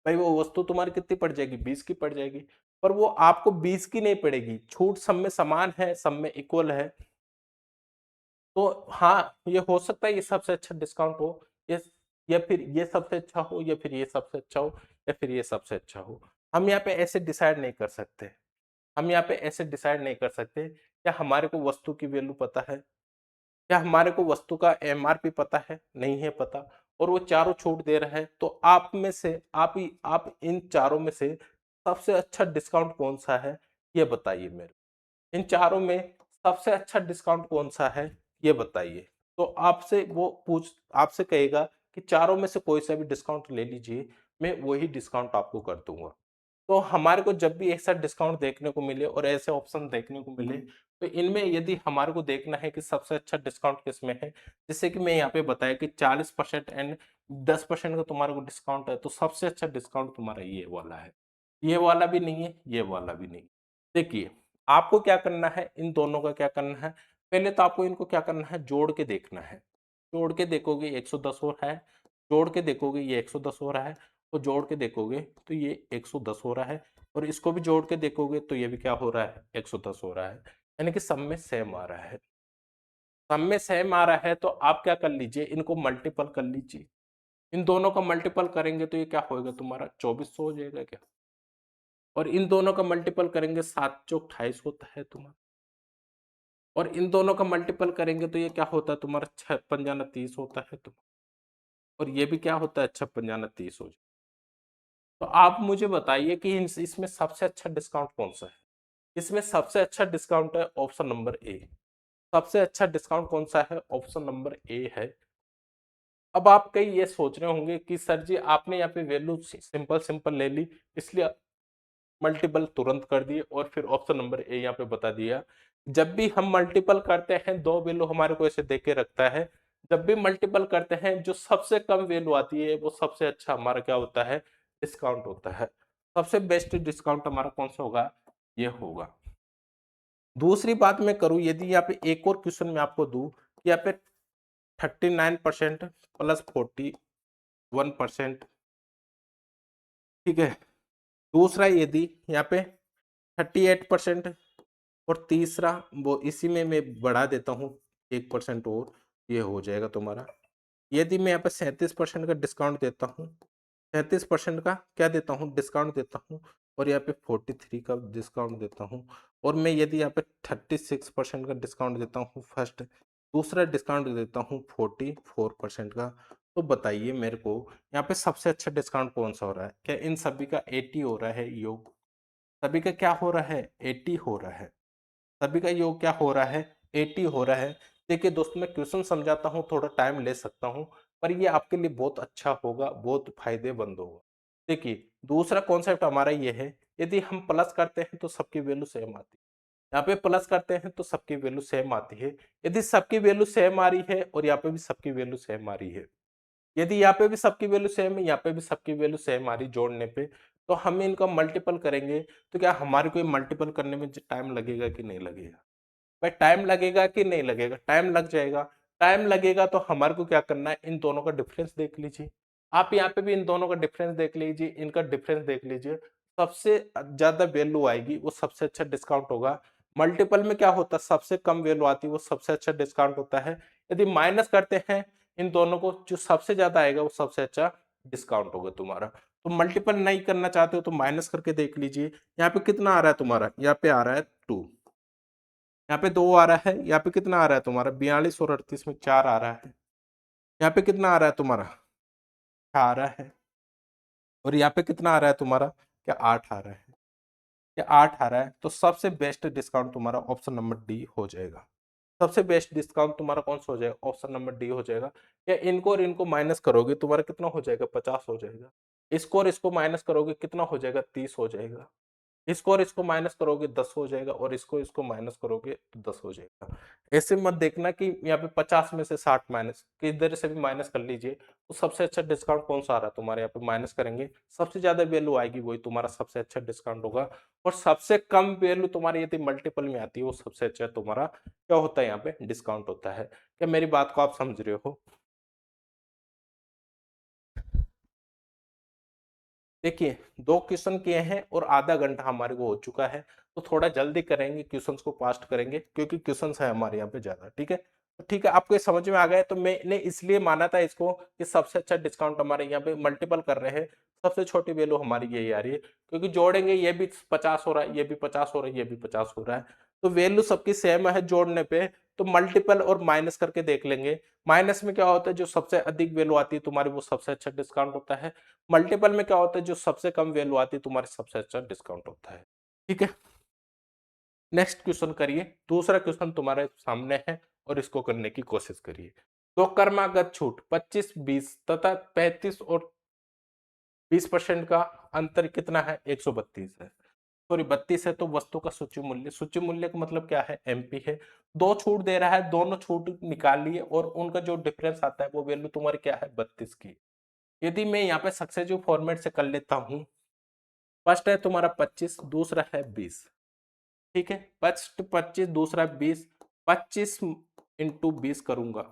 भाई वो वस्तु तुम्हारी कितनी पड़ जाएगी, 20 की पड़ जाएगी। पर वो आपको 20 की नहीं पड़ेगी, छूट सब में समान है, सब में इक्वल है। तो हाँ, ये हो सकता है ये सबसे अच्छा डिस्काउंट हो, ये या फिर ये सबसे अच्छा हो, या फिर ये सबसे अच्छा हो, या फिर ये सबसे अच्छा हो। हम यहाँ पे ऐसे डिसाइड नहीं कर सकते। हम यहाँ पे ऐसे डिसाइड नहीं कर सकते। क्या हमारे को वस्तु की वैल्यू पता है? क्या हमारे को वस्तु का एमआरपी पता है? नहीं है पता। और वो चारों छूट दे रहा है, तो आप में से आप इन चारों में से सबसे अच्छा डिस्काउंट कौन सा है, ये बताइए मेरे को। इन चारों में सबसे अच्छा डिस्काउंट कौन सा है, ये बताइए। तो आपसे वो पूछ आपसे कहेगा कि चारों में से कोई सा भी डिस्काउंट ले लीजिए, मैं वही डिस्काउंट आपको कर दूंगा। तो हमारे को जब भी ऐसा डिस्काउंट देखने को मिले और ऐसे ऑप्शन देखने को मिले, तो इनमें यदि हमारे को देखना है कि सबसे अच्छा डिस्काउंट किसमें है, जैसे कि मैं यहाँ पे बताया कि 40% एंड 10% का तुम्हारे को डिस्काउंट है, तो सबसे अच्छा डिस्काउंट तुम्हारा ये वाला है। ये वाला भी नहीं है, ये वाला भी नहीं। देखिए, आपको क्या करना है, इन दोनों का क्या करना है, पहले तो आपको इनको क्या करना है, जोड़ के देखना है। जोड़ के देखोगे 110 हो रहा है, जोड़ के देखोगे ये 110 हो रहा है, तो जोड़ के देखोगे तो ये 110 हो रहा है, और इसको भी जोड़ के देखोगे तो ये भी क्या हो रहा है, 110 हो रहा है। यानी कि सब में सेम आ रहा है। सब में सेम आ रहा है, तो आप क्या कर लीजिए, इनको मल्टीपल कर लीजिए। इन दोनों का मल्टीपल करेंगे तो ये क्या होगा, तुम्हारा 2400 हो जाएगा क्या? और इन दोनों का मल्टीपल करेंगे, 7 चौक 28 होता है तुम्हारा। और इन दोनों का मल्टीपल करेंगे तो ये क्या होता है तुम्हारा, 56 जाना 30 होता है तुम्हारा। और ये भी क्या होता है, 56 जाना 30 हो जाए। तो आप मुझे बताइए कि इसमें सबसे अच्छा डिस्काउंट कौन सा है? इसमें सबसे अच्छा डिस्काउंट है ऑप्शन नंबर ए। सबसे अच्छा डिस्काउंट कौन सा है, ऑप्शन नंबर ए है। अब आप कई ये सोच रहे होंगे कि सर जी आपने यहाँ पे वैल्यू सिंपल सिंपल ले ली, इसलिए मल्टीपल तुरंत कर दिए और फिर ऑप्शन नंबर ए यहाँ पे बता दिया। जब भी हम मल्टीपल करते हैं, दो वैल्यू हमारे को ऐसे देके रखता है। जब भी मल्टीपल करते हैं, जो सबसे कम वैल्यू आती है वो सबसे अच्छा हमारा क्या होता है, डिस्काउंट होता है। सबसे बेस्ट डिस्काउंट हमारा कौन सा होगा, ये होगा। दूसरी बात मैं करूं, यदि यहाँ पे एक और क्वेश्चन मैं आपको दूं कि यहाँ पे 39% प्लस 41%, ठीक है। दूसरा यदि यहाँ पे 38%, और तीसरा वो इसी में मैं बढ़ा देता हूँ 1% और, ये हो जाएगा तुम्हारा। यदि मैं यहाँ पे 37% का डिस्काउंट देता हूँ, 37% का क्या देता हूँ, डिस्काउंट देता हूँ, और यहाँ पे 43 का डिस्काउंट देता हूँ, और मैं यदि यहाँ पे 36% का डिस्काउंट देता हूँ फर्स्ट, दूसरा डिस्काउंट देता हूँ 44% का, तो बताइए मेरे को यहाँ पे सबसे अच्छा डिस्काउंट कौन सा हो रहा है? क्या इन सभी का 80 हो रहा है योग? सभी का क्या हो रहा है, 80 हो रहा है। सभी का योग क्या हो रहा है, 80 हो रहा है। देखिए दोस्तों, मैं क्वेश्चन समझाता हूँ, थोड़ा टाइम ले सकता हूँ, पर ये आपके लिए बहुत अच्छा होगा, बहुत फायदेमंद होगा। देखिए, दूसरा कॉन्सेप्ट हमारा ये है, यदि हम प्लस करते हैं तो सबकी वैल्यू सेम आती है। यहाँ पे प्लस करते हैं तो सबकी वैल्यू सेम आती है। यदि सबकी वैल्यू सेम आ रही है और यहाँ पे भी सबकी वैल्यू सेम आ रही है, यदि यहाँ पे भी सबकी वैल्यू सेम है, यहाँ पे भी सबकी वैल्यू सेम आ रही जोड़ने पे, तो हम इनका मल्टीपल करेंगे, तो क्या हमारे को मल्टीपल करने में टाइम लगेगा कि नहीं लगेगा? भाई टाइम लगेगा कि नहीं लगेगा? टाइम लग जाएगा। टाइम लगेगा तो हमारे को क्या करना है, इन दोनों का डिफरेंस देख लीजिए। आप यहाँ पे भी इन दोनों का डिफरेंस देख लीजिए, इनका डिफरेंस देख लीजिए। सबसे ज्यादा वैल्यू आएगी वो सबसे अच्छा डिस्काउंट होगा। मल्टीपल में क्या होता है, सबसे कम वैल्यू आती है वो सबसे अच्छा डिस्काउंट होता है। यदि माइनस करते हैं इन दोनों को, जो सबसे ज्यादा आएगा वो सबसे अच्छा डिस्काउंट होगा तुम्हारा। तो मल्टीपल नहीं करना चाहते हो तो माइनस करके देख लीजिए। यहाँ पे कितना आ रहा है तुम्हारा, यहाँ पे आ रहा है 2, यहाँ पे 2 आ रहा है, यहाँ पे कितना आ रहा है तुम्हारा, 42 और 38 में 4 आ रहा है। यहाँ पे कितना आ रहा है तुम्हारा, 6 आ रहा है। और यहाँ पे कितना आ रहा है तुम्हारा, क्या 8 आ रहा है? क्या 8 आ रहा है? तो सबसे बेस्ट डिस्काउंट तुम्हारा ऑप्शन नंबर डी हो जाएगा। सबसे बेस्ट डिस्काउंट तुम्हारा कौन सा हो जाएगा? ऑप्शन नंबर डी हो जाएगा। या इनको और इनको माइनस करोगे तुम्हारा कितना हो जाएगा? 50 हो जाएगा। इसको और इसको माइनस करोगे कितना हो जाएगा? 30 हो जाएगा। इसको और इसको माइनस करोगे 10 हो जाएगा, और इसको इसको माइनस करोगे तो 10 हो जाएगा। ऐसे मत देखना कि यहाँ पे 50 में से 60 माइनस, किधर से भी माइनस कर लीजिए। तो सबसे अच्छा डिस्काउंट कौन सा आ रहा है तुम्हारे? यहाँ पे माइनस करेंगे, सबसे ज्यादा वैल्यू आएगी वही तुम्हारा सबसे अच्छा डिस्काउंट होगा। और सबसे कम वैल्यू तुम्हारी यदि मल्टीपल में आती है वो सबसे अच्छा तुम्हारा क्या होता है? यहाँ पे डिस्काउंट होता है। क्या मेरी बात को आप समझ रहे हो? देखिए, 2 क्वेश्चन किए हैं और आधा घंटा हमारे को हो चुका है। तो थोड़ा जल्दी करेंगे, क्वेश्चंस को फास्ट करेंगे क्योंकि क्वेश्चंस है हमारे यहाँ पे ज्यादा। ठीक है, तो ठीक है, आपको ये समझ में आ गया है? तो मैंने इसलिए माना था इसको कि सबसे अच्छा डिस्काउंट हमारे यहाँ पे मल्टीपल कर रहे हैं। सबसे छोटी वैल्यू हमारी यही आ रही है, क्योंकि जोड़ेंगे ये भी 50 हो रहा है, ये भी 50 हो रहा है, ये भी 50 हो रहा है। तो वैल्यू सबकी सेम है जोड़ने पे। तो मल्टीपल और माइनस करके देख लेंगे। माइनस में क्या होता है? जो सबसे अधिक वैल्यू आती है तुम्हारी वो सबसे अच्छा डिस्काउंट होता है। मल्टीपल में क्या होता है? जो सबसे कम वैल्यू आती है तुम्हारे सबसे अच्छा डिस्काउंट होता है। ठीक है, नेक्स्ट क्वेश्चन करिए। दूसरा क्वेश्चन तुम्हारे सामने है और इसको करने की कोशिश करिए। तो कर्मागत छूट 25, 20 तथा 35 और 20% का अंतर कितना है? 132 है। सॉरी 32 है। तो वस्तु का सूची मूल्य, सूची मूल्य का मतलब क्या है? एमपी है। दो छूट दे रहा है, दोनों छूट निकाल लिए और उनका जो डिफरेंस आता है वो वैल्यू तुम्हारी क्या है? 32 की। यदि मैं यहाँ पे सक्सेसिव फॉर्मेट से कर लेता हूं, फर्स्ट है तुम्हारा 25, दूसरा है 20। ठीक है, फर्स्ट 25, दूसरा 20। 25 इंटू 20 करूंगा,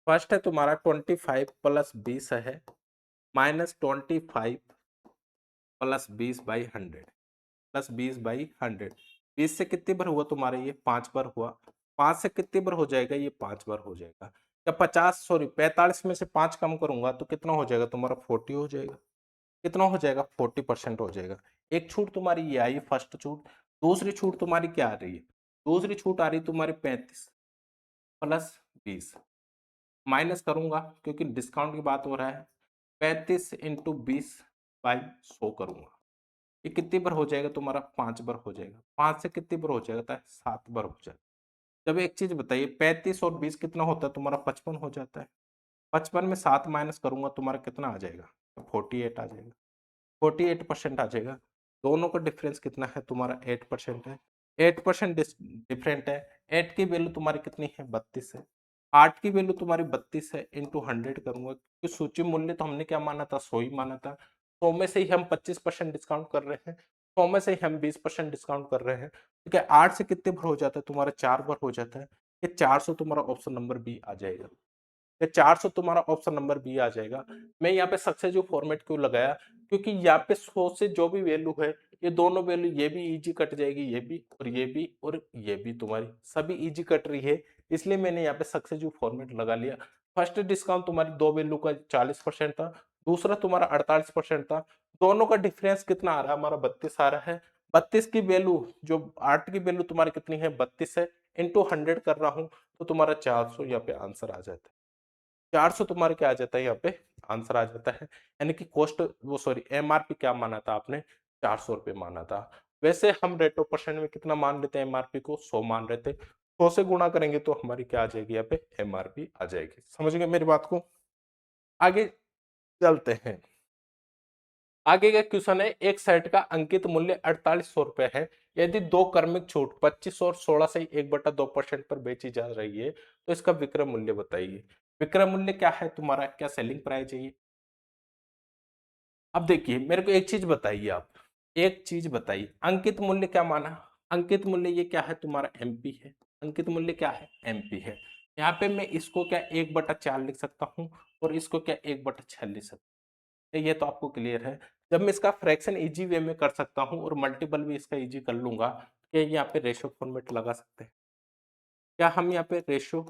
फर्स्ट है तुम्हारा 25 प्लस 20 है, माइनस 25 प्लस 20/100, प्लस 20/100। 20 से कितनी बार हुआ तुम्हारा? ये 5 बार हुआ। 5 से कितनी बार हो जाएगा? ये 5 बार हो जाएगा। या 50 सॉरी 45 में से 5 कम करूंगा तो कितना हो जाएगा तुम्हारा? 40 हो जाएगा। कितना हो जाएगा? 40% हो जाएगा। एक छूट तुम्हारी ये आई, फर्स्ट छूट। दूसरी छूट तुम्हारी क्या आ रही है? दूसरी छूट आ रही है तुम्हारी 35 प्लस 20। माइनस करूंगा क्योंकि डिस्काउंट की बात हो रहा है। 35 इंटू 20/100 करूंगा। ये कितनी बार हो जाएगा तुम्हारा? 5 बार हो जाएगा। 5 से कितनी बार हो जाएगा? 7 बार हो जाएगा। जब एक चीज बताइए, 35 और 20 कितना होता है तुम्हारा? 55 हो जाता है। 55 में 7 माइनस करूंगा तुम्हारा कितना आ जाएगा? 48 आ जाएगा। 48% आ जाएगा। दोनों का डिफरेंस कितना है तुम्हारा? 8% है। 8% डिफरेंट है। 8 की वैल्यू तुम्हारी कितनी है? 32 है। 8 की वैल्यू तुम्हारी 32 है, इंटू 100 करूंगा क्योंकि सूची मूल्य तो हमने क्या माना था? 100 ही माना था। 100 में से ही हम 25% डिस्काउंट कर रहे हैं, 100 में से ही हम 20% डिस्काउंट कर रहे हैं। ठीक है, 8 से कितने बार हो जाता है तुम्हारा? 4 बार हो जाता है। ये 400 तुम्हारा ऑप्शन नंबर बी आ जाएगा। ये 400 तुम्हारा ऑप्शन नंबर बी आ जाएगा। मैं यहाँ पे सक्सेसिव फॉर्मेट क्यों लगाया? क्योंकि यहाँ पे 100 से जो भी वैल्यू है, ये दोनों वैल्यू ये भी इजी कट जाएगी, ये भी और ये भी और ये भी तुम्हारी सभी इजी कट रही है। इसलिए मैंने यहाँ पे सक्सेसिव फॉर्मेट लगा लिया। फर्स्ट डिस्काउंट तुम्हारी दो वैल्यू का 40% था, दूसरा तुम्हारा 48% था। दोनों का डिफरेंस कितना आ रहा है? हमारा 32 आ रहा है। 32 की वैल्यू, जो 8 की वैल्यू तुम्हारी कितनी है? 32 है, इंटू 100 कर रहा हूँ तो तुम्हारा 400 यहाँ पे आंसर आ जाता है। 400 तुम्हारे क्या आ जाता है? यहाँ पे आंसर आ जाता है। यानी कि कॉस्ट, वो सॉरी एमआरपी क्या माना था आपने? 400 रुपये माना था। वैसे हम रेट ऑफ परसेंट में कितना मान लेते हैं? एमआरपी को 100 मान रहे थे। 100 से गुणा करेंगे तो हमारी क्या आ जाएगी? यहाँ पे एमआरपी आ जाएगी। समझ गए मेरी बात को? आगे चलते हैं। आगे का क्वेश्चन है, एक शर्ट का अंकित मूल्य 4800 रुपए है। यदि दो क्रमिक छूट 25 और 16 से 1/2% पर बेची जा रही है तो इसका विक्रय मूल्य बताइए। विक्रय मूल्य क्या है तुम्हारा? क्या सेलिंग प्राइस है ये? अब देखिए, मेरे को एक चीज बताइए आप, एक चीज बताइए, अंकित मूल्य क्या माना? अंकित मूल्य ये क्या है तुम्हारा? एमपी है। अंकित मूल्य क्या है? एमपी है। यहाँ पे मैं इसको क्या 1/4 लिख सकता हूँ और इसको क्या 1/6 लिख सकता हूँ। ये तो आपको क्लियर है। जब मैं इसका फ्रैक्शन इजी वे में कर सकता हूँ और मल्टीपल भी इसका इजी कर लूंगा, क्या यहाँ पे रेशियो फॉर्मेट लगा सकते हैं? क्या हम यहाँ पे रेशियो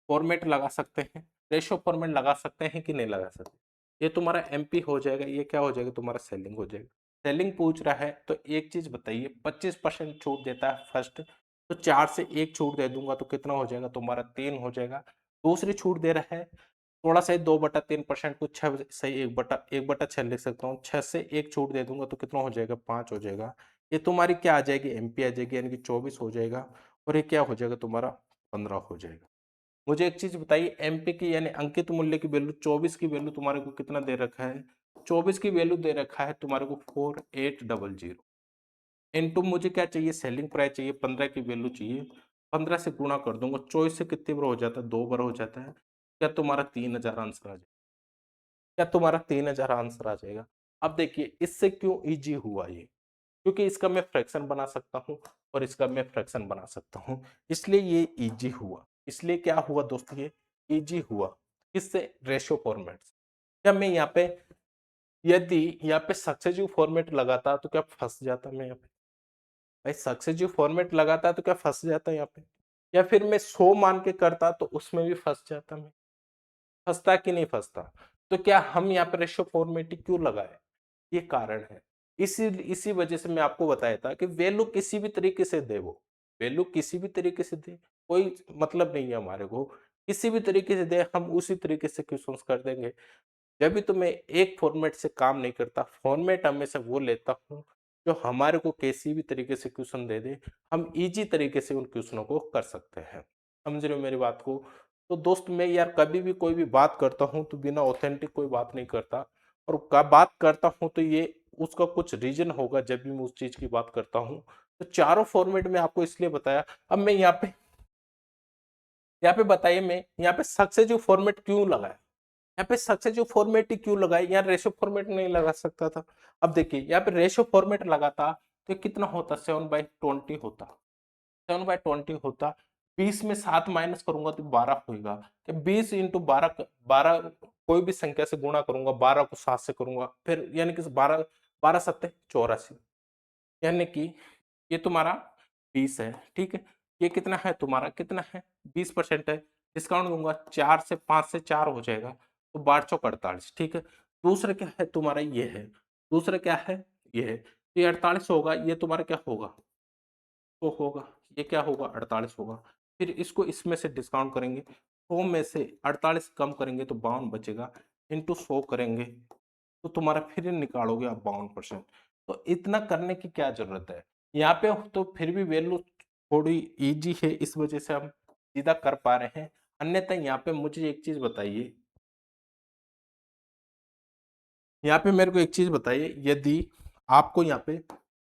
फॉर्मेट लगा सकते हैं? रेशियो फॉर्मेट लगा सकते हैं कि नहीं लगा सकते? ये तुम्हारा एमपी हो जाएगा, ये क्या हो जाएगा तुम्हारा? सेलिंग हो जाएगा। सेलिंग पूछ रहा है तो एक चीज बताइए, 25% छूट देता है फर्स्ट, तो 4 से 1 छूट दे दूंगा तो कितना हो जाएगा तुम्हारा 3 हो जाएगा। दूसरी छूट दे रहा है थोड़ा सा 2/3% को 6 सही 1/6 लिख सकता हूँ। 6 से 1 छूट दे दूंगा तो कितना हो जाएगा 5 हो जाएगा। ये तुम्हारी क्या आ जाएगी एमपी आ जाएगी यानी कि 24 हो जाएगा और ये क्या हो जाएगा तुम्हारा 15 हो जाएगा। मुझे एक चीज बताइए एमपी की यानी अंकित मूल्य की वैल्यू 24 की वैल्यू तुम्हारे को कितना दे रखा है। 24 की वैल्यू दे रखा है तुम्हारे को 4800 इनटू मुझे क्या चाहिए सेलिंग प्राइस चाहिए 15 की वैल्यू चाहिए। 15 से गुणा कर दूंगा 24 से कितनी बार हो जाता है 2 बार हो जाता है। क्या तुम्हारा 3000 आंसर आ जाएगा। क्या तुम्हारा 3000 आंसर आ जाएगा। अब देखिए इससे क्यों इजी हुआ ये क्योंकि इसका मैं फ्रैक्शन बना सकता हूँ और इसका मैं फ्रैक्शन बना सकता हूँ इसलिए ये इजी हुआ। इसलिए क्या हुआ दोस्तों ये इजी हुआ किससे रेशियो फॉर्मेट से। क्या मैं यहाँ पे यदि यहाँ पे सक्सेसिव फॉर्मेट लगाता तो क्या फंस जाता मैं यहाँ पे। भाई सक्सेसिव फॉर्मेट लगाता तो क्या फंस जाता यहाँ पे। या फिर मैं 100 मान के करता तो उसमें भी फंस जाता मैं। फंसता कि नहीं फंसता। तो क्या हम यहाँ पे रेशियो फॉर्मेट क्यों लगाए ये कारण है। इसी इसी वजह से मैं आपको बताया था कि वैल्यू किसी भी तरीके से दे वो वैल्यू किसी भी तरीके से दे कोई मतलब नहीं है हमारे को। किसी भी तरीके से दे हम उसी तरीके से क्वेश्चंस कर देंगे। जब भी तो मैं एक फॉर्मेट से काम नहीं करता फॉर्मेट हमेशा वो लेता हूँ जो हमारे को किसी भी तरीके से क्वेश्चन दे दे हम इजी तरीके से उन क्वेश्चनों को कर सकते हैं। समझ रहे हो मेरी बात को। तो दोस्त मैं यार कभी भी कोई भी बात करता हूँ तो बिना ऑथेंटिक कोई बात नहीं करता और बात करता हूँ तो ये उसका कुछ रीजन होगा जब भी मैं उस चीज की बात करता हूँ। तो चारों फॉर्मेट में आपको इसलिए बताया। अब मैं यहाँ पे बताइए मैं यहाँ पे सक्सेसिव फॉर्मेट क्यों लगाया। यहाँ पे सक्सेसिव फॉर्मेट ही क्यों लगाई यहाँ रेशो फॉर्मेट नहीं लगा सकता था। अब देखिए यहाँ पे रेशो फॉर्मेट लगाता तो कितना होता 7/20 होता। 7/20 होता 20 में 7 माइनस करूंगा तो 12 होगा। 20 इंटू 12 12 कोई भी संख्या से गुणा करूंगा 12 को 7 से करूंगा फिर यानी कि 12 12 सत्ते 84 यानी कि ये तुम्हारा 20 है ठीक है। ये कितना है तुम्हारा कितना है 20% है। डिस्काउंट दूंगा 4 से 5 से 4 हो जाएगा तो 1248 ठीक है। दूसरा क्या है तुम्हारा ये है। दूसरा क्या है ये है तो ये 48 होगा ये तुम्हारा क्या होगा तो होगा ये क्या होगा 48 होगा। फिर इसको इसमें से डिस्काउंट करेंगे 100 में से 48 कम करेंगे तो 52 बचेगा इंटू 100 करेंगे तो तुम्हारा फिर निकालोगे आप 52%। तो इतना करने की क्या जरूरत है यहाँ पे तो फिर भी वैल्यू थोड़ी इजी है इस वजह से हम सीधा कर पा रहे हैं। अन्यथा यहाँ पे मुझे एक चीज बताइए यहाँ पे मेरे को एक चीज बताइए यदि आपको यहाँ पे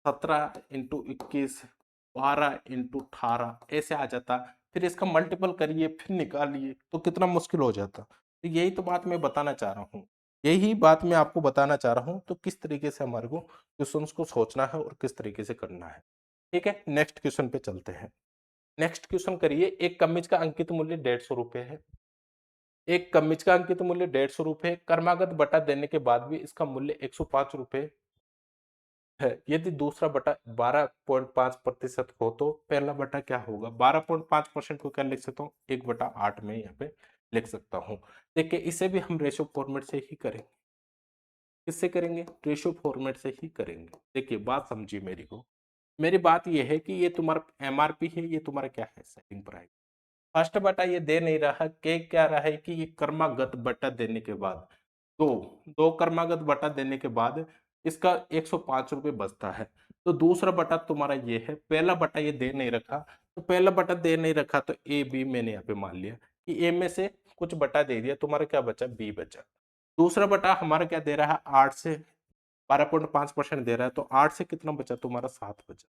17 इंटू 21 12 इंटू 18 ऐसे आ जाता फिर इसका मल्टीपल करिए फिर निकालिए तो कितना मुश्किल हो जाता। तो यही तो बात मैं बताना चाह रहा हूँ। यही बात मैं आपको बताना चाह रहा हूँ तो किस तरीके से हमारे को क्वेश्चंस को सोचना है और किस तरीके से करना है। ठीक है नेक्स्ट क्वेश्चन पे चलते हैं। नेक्स्ट क्वेश्चन करिए एक कमीज का अंकित मूल्य 150 रुपए है। एक कमीज का अंकित मूल्य 150 रुपए क्रमागत बटा देने के बाद भी इसका मूल्य 105 रुपए है। यदि दूसरा बटा 12.5% हो तो पहला बटा क्या होगा। 12.5% को क्या लिख सकता हूँ 1/8 में यहाँ पे लिख सकता हूँ। देखिए इसे भी हम रेशो फॉर्मेट से ही करेंगे। किससे करेंगे रेशो फॉर्मेट से ही करेंगे। देखिए बात समझिए मेरी को। मेरी बात ये है कि ये तुम्हारा एमआरपी है ये तुम्हारा क्या है सेलिंग प्राइस। फर्स्ट बटा ये दे नहीं रहा के क्या रहा है कि ये क्रमागत बटा देने के बाद दो दो क्रमागत बटा देने के बाद इसका 105 रुपये बचता है। तो दूसरा बटा तुम्हारा ये है पहला बटा ये दे नहीं रखा तो पहला बटा दे नहीं रखा तो ए बी मैंने यहाँ पे मान लिया कि ए में से कुछ बटा दे दिया तुम्हारा क्या बचा बी बचा। दूसरा बटा हमारा क्या दे रहा है 8 से 12.5% दे रहा है तो 8 से कितना बचा तुम्हारा 7 बचा।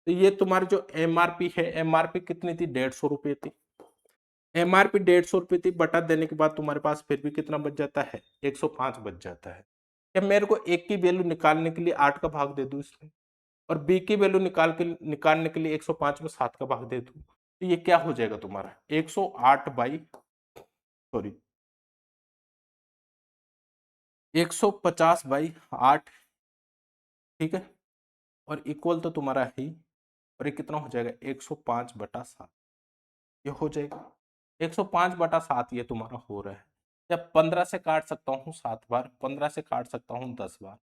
तो ये तुम्हारी जो एमआरपी है एमआरपी कितनी थी 150 रुपये थी। एमआरपी 150 रुपये थी बटा देने के बाद तुम्हारे पास फिर भी कितना बच जाता है 105 बच जाता है। क्या मेरे को एक की वैल्यू निकालने के लिए 8 का भाग दे दूं इसमें और बी की वैल्यू निकालने के लिए 105 में 7 का भाग दे दूं तो ये क्या हो जाएगा तुम्हारा 108 बाई सॉरी 150/8 ठीक है। और इक्वल तो तुम्हारा है ही और ये कितना हो जाएगा 105/7 ये हो जाएगा। 105/7 ये तुम्हारा हो रहा है। जब 15 से काट सकता हूँ 7 बार 15 से काट सकता हूँ 10 बार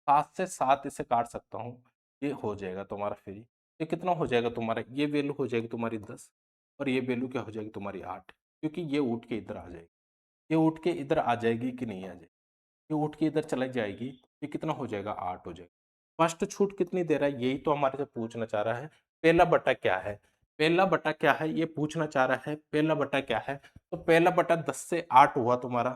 7 से 7 इसे काट सकता हूँ ये हो जाएगा तुम्हारा फ्री। ये कितना हो जाएगा तुम्हारा, ये वैल्यू हो जाएगी तुम्हारी 10 और ये वैल्यू क्या हो जाएगी तुम्हारी 8, क्योंकि ये उठ के इधर आ जाएगी। ये उठ के इधर आ जाएगी कि नहीं आ जाएगी, ये उठ के इधर चला जाएगी, ये कितना हो जाएगा 8 हो जाएगा। फर्स्ट छूट कितनी दे रहा है, यही तो हमारे से पूछना चाह रहा है। पहला बटा क्या है, पहला बटा क्या है ये पूछना चाह रहा है। पहला बटा क्या है, तो पहला बटा 10 से 8 हुआ तुम्हारा,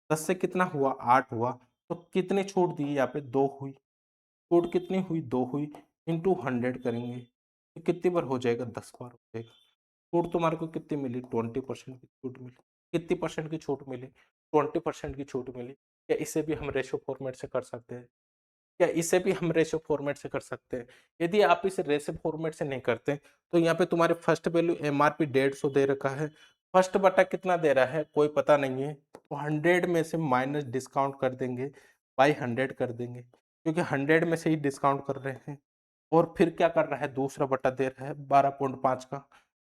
10 से कितना हुआ 8 हुआ, तो कितनी छूट दी यहाँ पे 2 हुई, छूट कितनी हुई 2 हुई, इंटू 100 करेंगे तो कितनी बार हो जाएगा 10 बार हो जाएगा। छूट तुम्हारे को कितनी मिली 20% की छूट मिली। कितनी परसेंट की छूट मिली 20% की छूट मिली। क्या इसे भी हम रेशो फॉर्मेट से कर सकते हैं, क्या इसे भी हम रेशो फॉर्मेट से कर सकते हैं। यदि आप इसे रेशो फॉर्मेट से नहीं करते तो यहाँ पे तुम्हारे फर्स्ट वैल्यू एमआरपी 150 दे रखा है, फर्स्ट बटा कितना दे रहा है कोई पता नहीं है, तो 100 में से माइनस डिस्काउंट कर देंगे, बाई 100 कर देंगे, क्योंकि 100 में से ही डिस्काउंट कर रहे हैं। और फिर क्या कर रहा है, दूसरा बटा दे रहा है 12.5 का,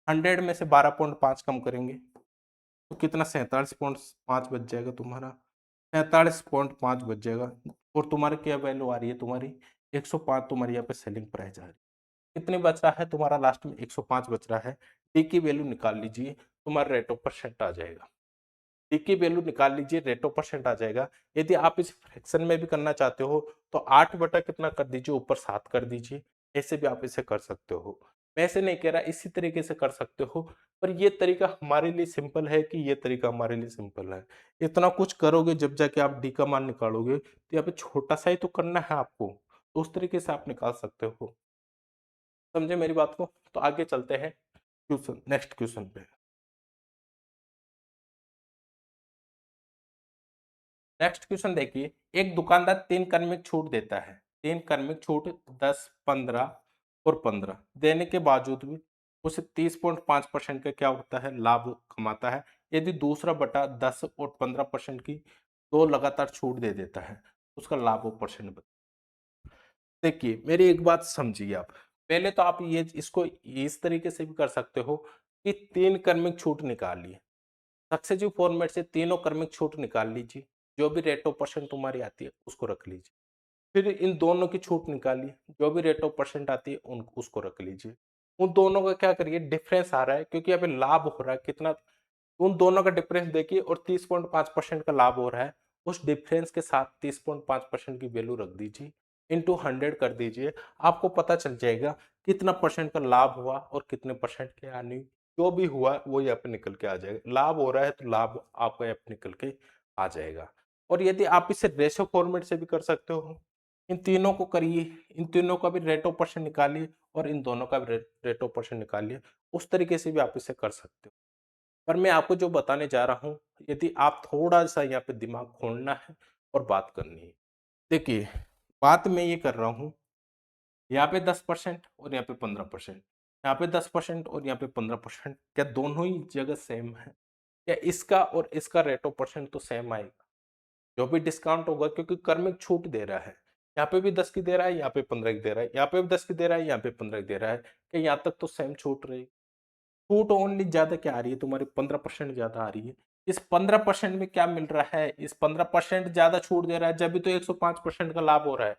100 में से 12.5 कम करेंगे तो कितना 47.5 बच जाएगा तुम्हारा, 47.5 बच जाएगा। और तुम्हारी क्या वैल्यू आ रही है तुम्हारी 105, तुम्हारी यहाँ पे सेलिंग प्राइस आ रही है। कितनी बच रहा है तुम्हारा लास्ट में 105 बच रहा है। डी की वैल्यू निकाल लीजिए, तुम्हारा रेट ऑफ परसेंट आ जाएगा। डी की वैल्यू निकाल लीजिए, रेट ऑफ परसेंट आ जाएगा। यदि आप इस फ्रैक्शन में भी करना चाहते हो तो 8 बटा कितना कर दीजिए, ऊपर 7 कर दीजिए, ऐसे भी आप इसे कर सकते हो। मैं ऐसे नहीं कह रहा, इसी तरीके से कर सकते हो, पर ये तरीका हमारे लिए सिंपल है कि ये तरीका हमारे लिए सिंपल है। इतना कुछ करोगे जब जाके आप डी का मान निकालोगे तो यहाँ पे छोटा सा ही तो करना है आपको, तो उस तरीके से आप निकाल सकते हो। समझे मेरी बात को, तो आगे चलते हैं क्वेश्चन, नेक्स्ट क्वेश्चन पे। नेक्स्ट क्वेश्चन देखिए, एक दुकानदार 3 क्रमिक छूट देता है, 3 क्रमिक छूट 10, 15 और 15 देने के बावजूद भी उसे 30.5% का क्या होता है, लाभ कमाता है। यदि दूसरा बटा 10 और 15% की दो लगातार छूट दे देता है, उसका लाभ और परसेंट बता। देखिए मेरी एक बात समझिए आप, पहले तो आप ये इसको इस तरीके से भी कर सकते हो कि 3 क्रमिक छूट निकालिए, सक्सेसिव फॉर्मेट से तीनों क्रमिक छूट निकाल लीजिए, जो भी रेट ऑफ परसेंट तुम्हारी आती है उसको रख लीजिए। फिर इन दोनों की छूट निकालिए, जो भी रेट ऑफ परसेंट आती है उन उसको रख लीजिए। उन दोनों का क्या करिए, डिफरेंस आ रहा है क्योंकि यहाँ पे लाभ हो रहा है कितना, उन दोनों का डिफरेंस देखिए और 30.5% का लाभ हो रहा है, उस डिफरेंस के साथ 30.5% की वैल्यू रख दीजिए, इंटू 100 कर दीजिए, आपको पता चल जाएगा कितना परसेंट का लाभ हुआ और कितने परसेंट के हानि। जो भी हुआ वो यहाँ पे निकल के आ जाएगा, लाभ हो रहा है तो लाभ आपका यहाँ पे निकल के आ जाएगा। और यदि आप इसे रेशो फॉर्मेट से भी कर सकते हो, इन तीनों को करिए, इन तीनों का भी रेट ऑफ परसेंट निकालिए और इन दोनों का भी रेट ऑफ परसेंट निकालिए, उस तरीके से भी आप इसे कर सकते हो। पर मैं आपको जो बताने जा रहा हूँ, यदि आप थोड़ा-सा यहाँ पे दिमाग खोलना है और बात करनी है। देखिए, बात मैं ये कर रहा हूँ, यहाँ पे 10% और यहाँ पे 15%, यहाँ पे 10% और यहाँ पे 15%, क्या दोनों ही जगह सेम है? क्या इसका और इसका रेट ऑफ परसेंट तो सेम आएगा? जो भी डिस्काउंट होगा क्योंकि क्रमिक छूट दे रहा है, यहाँ पे भी 10 की दे रहा है, यहाँ पे 15 की दे रहा है, यहाँ पे भी 10 की दे रहा है, यहाँ पे 15 की दे रहा है, क्या यहाँ तक तो सेम छूट रही? छूट ओनली ज्यादा क्या आ रही है तुम्हारी, 15% ज्यादा आ रही है। इस 15% में क्या मिल रहा है, इस 15% ज्यादा छूट दे रहा है, जब भी तो 105% का लाभ हो रहा है,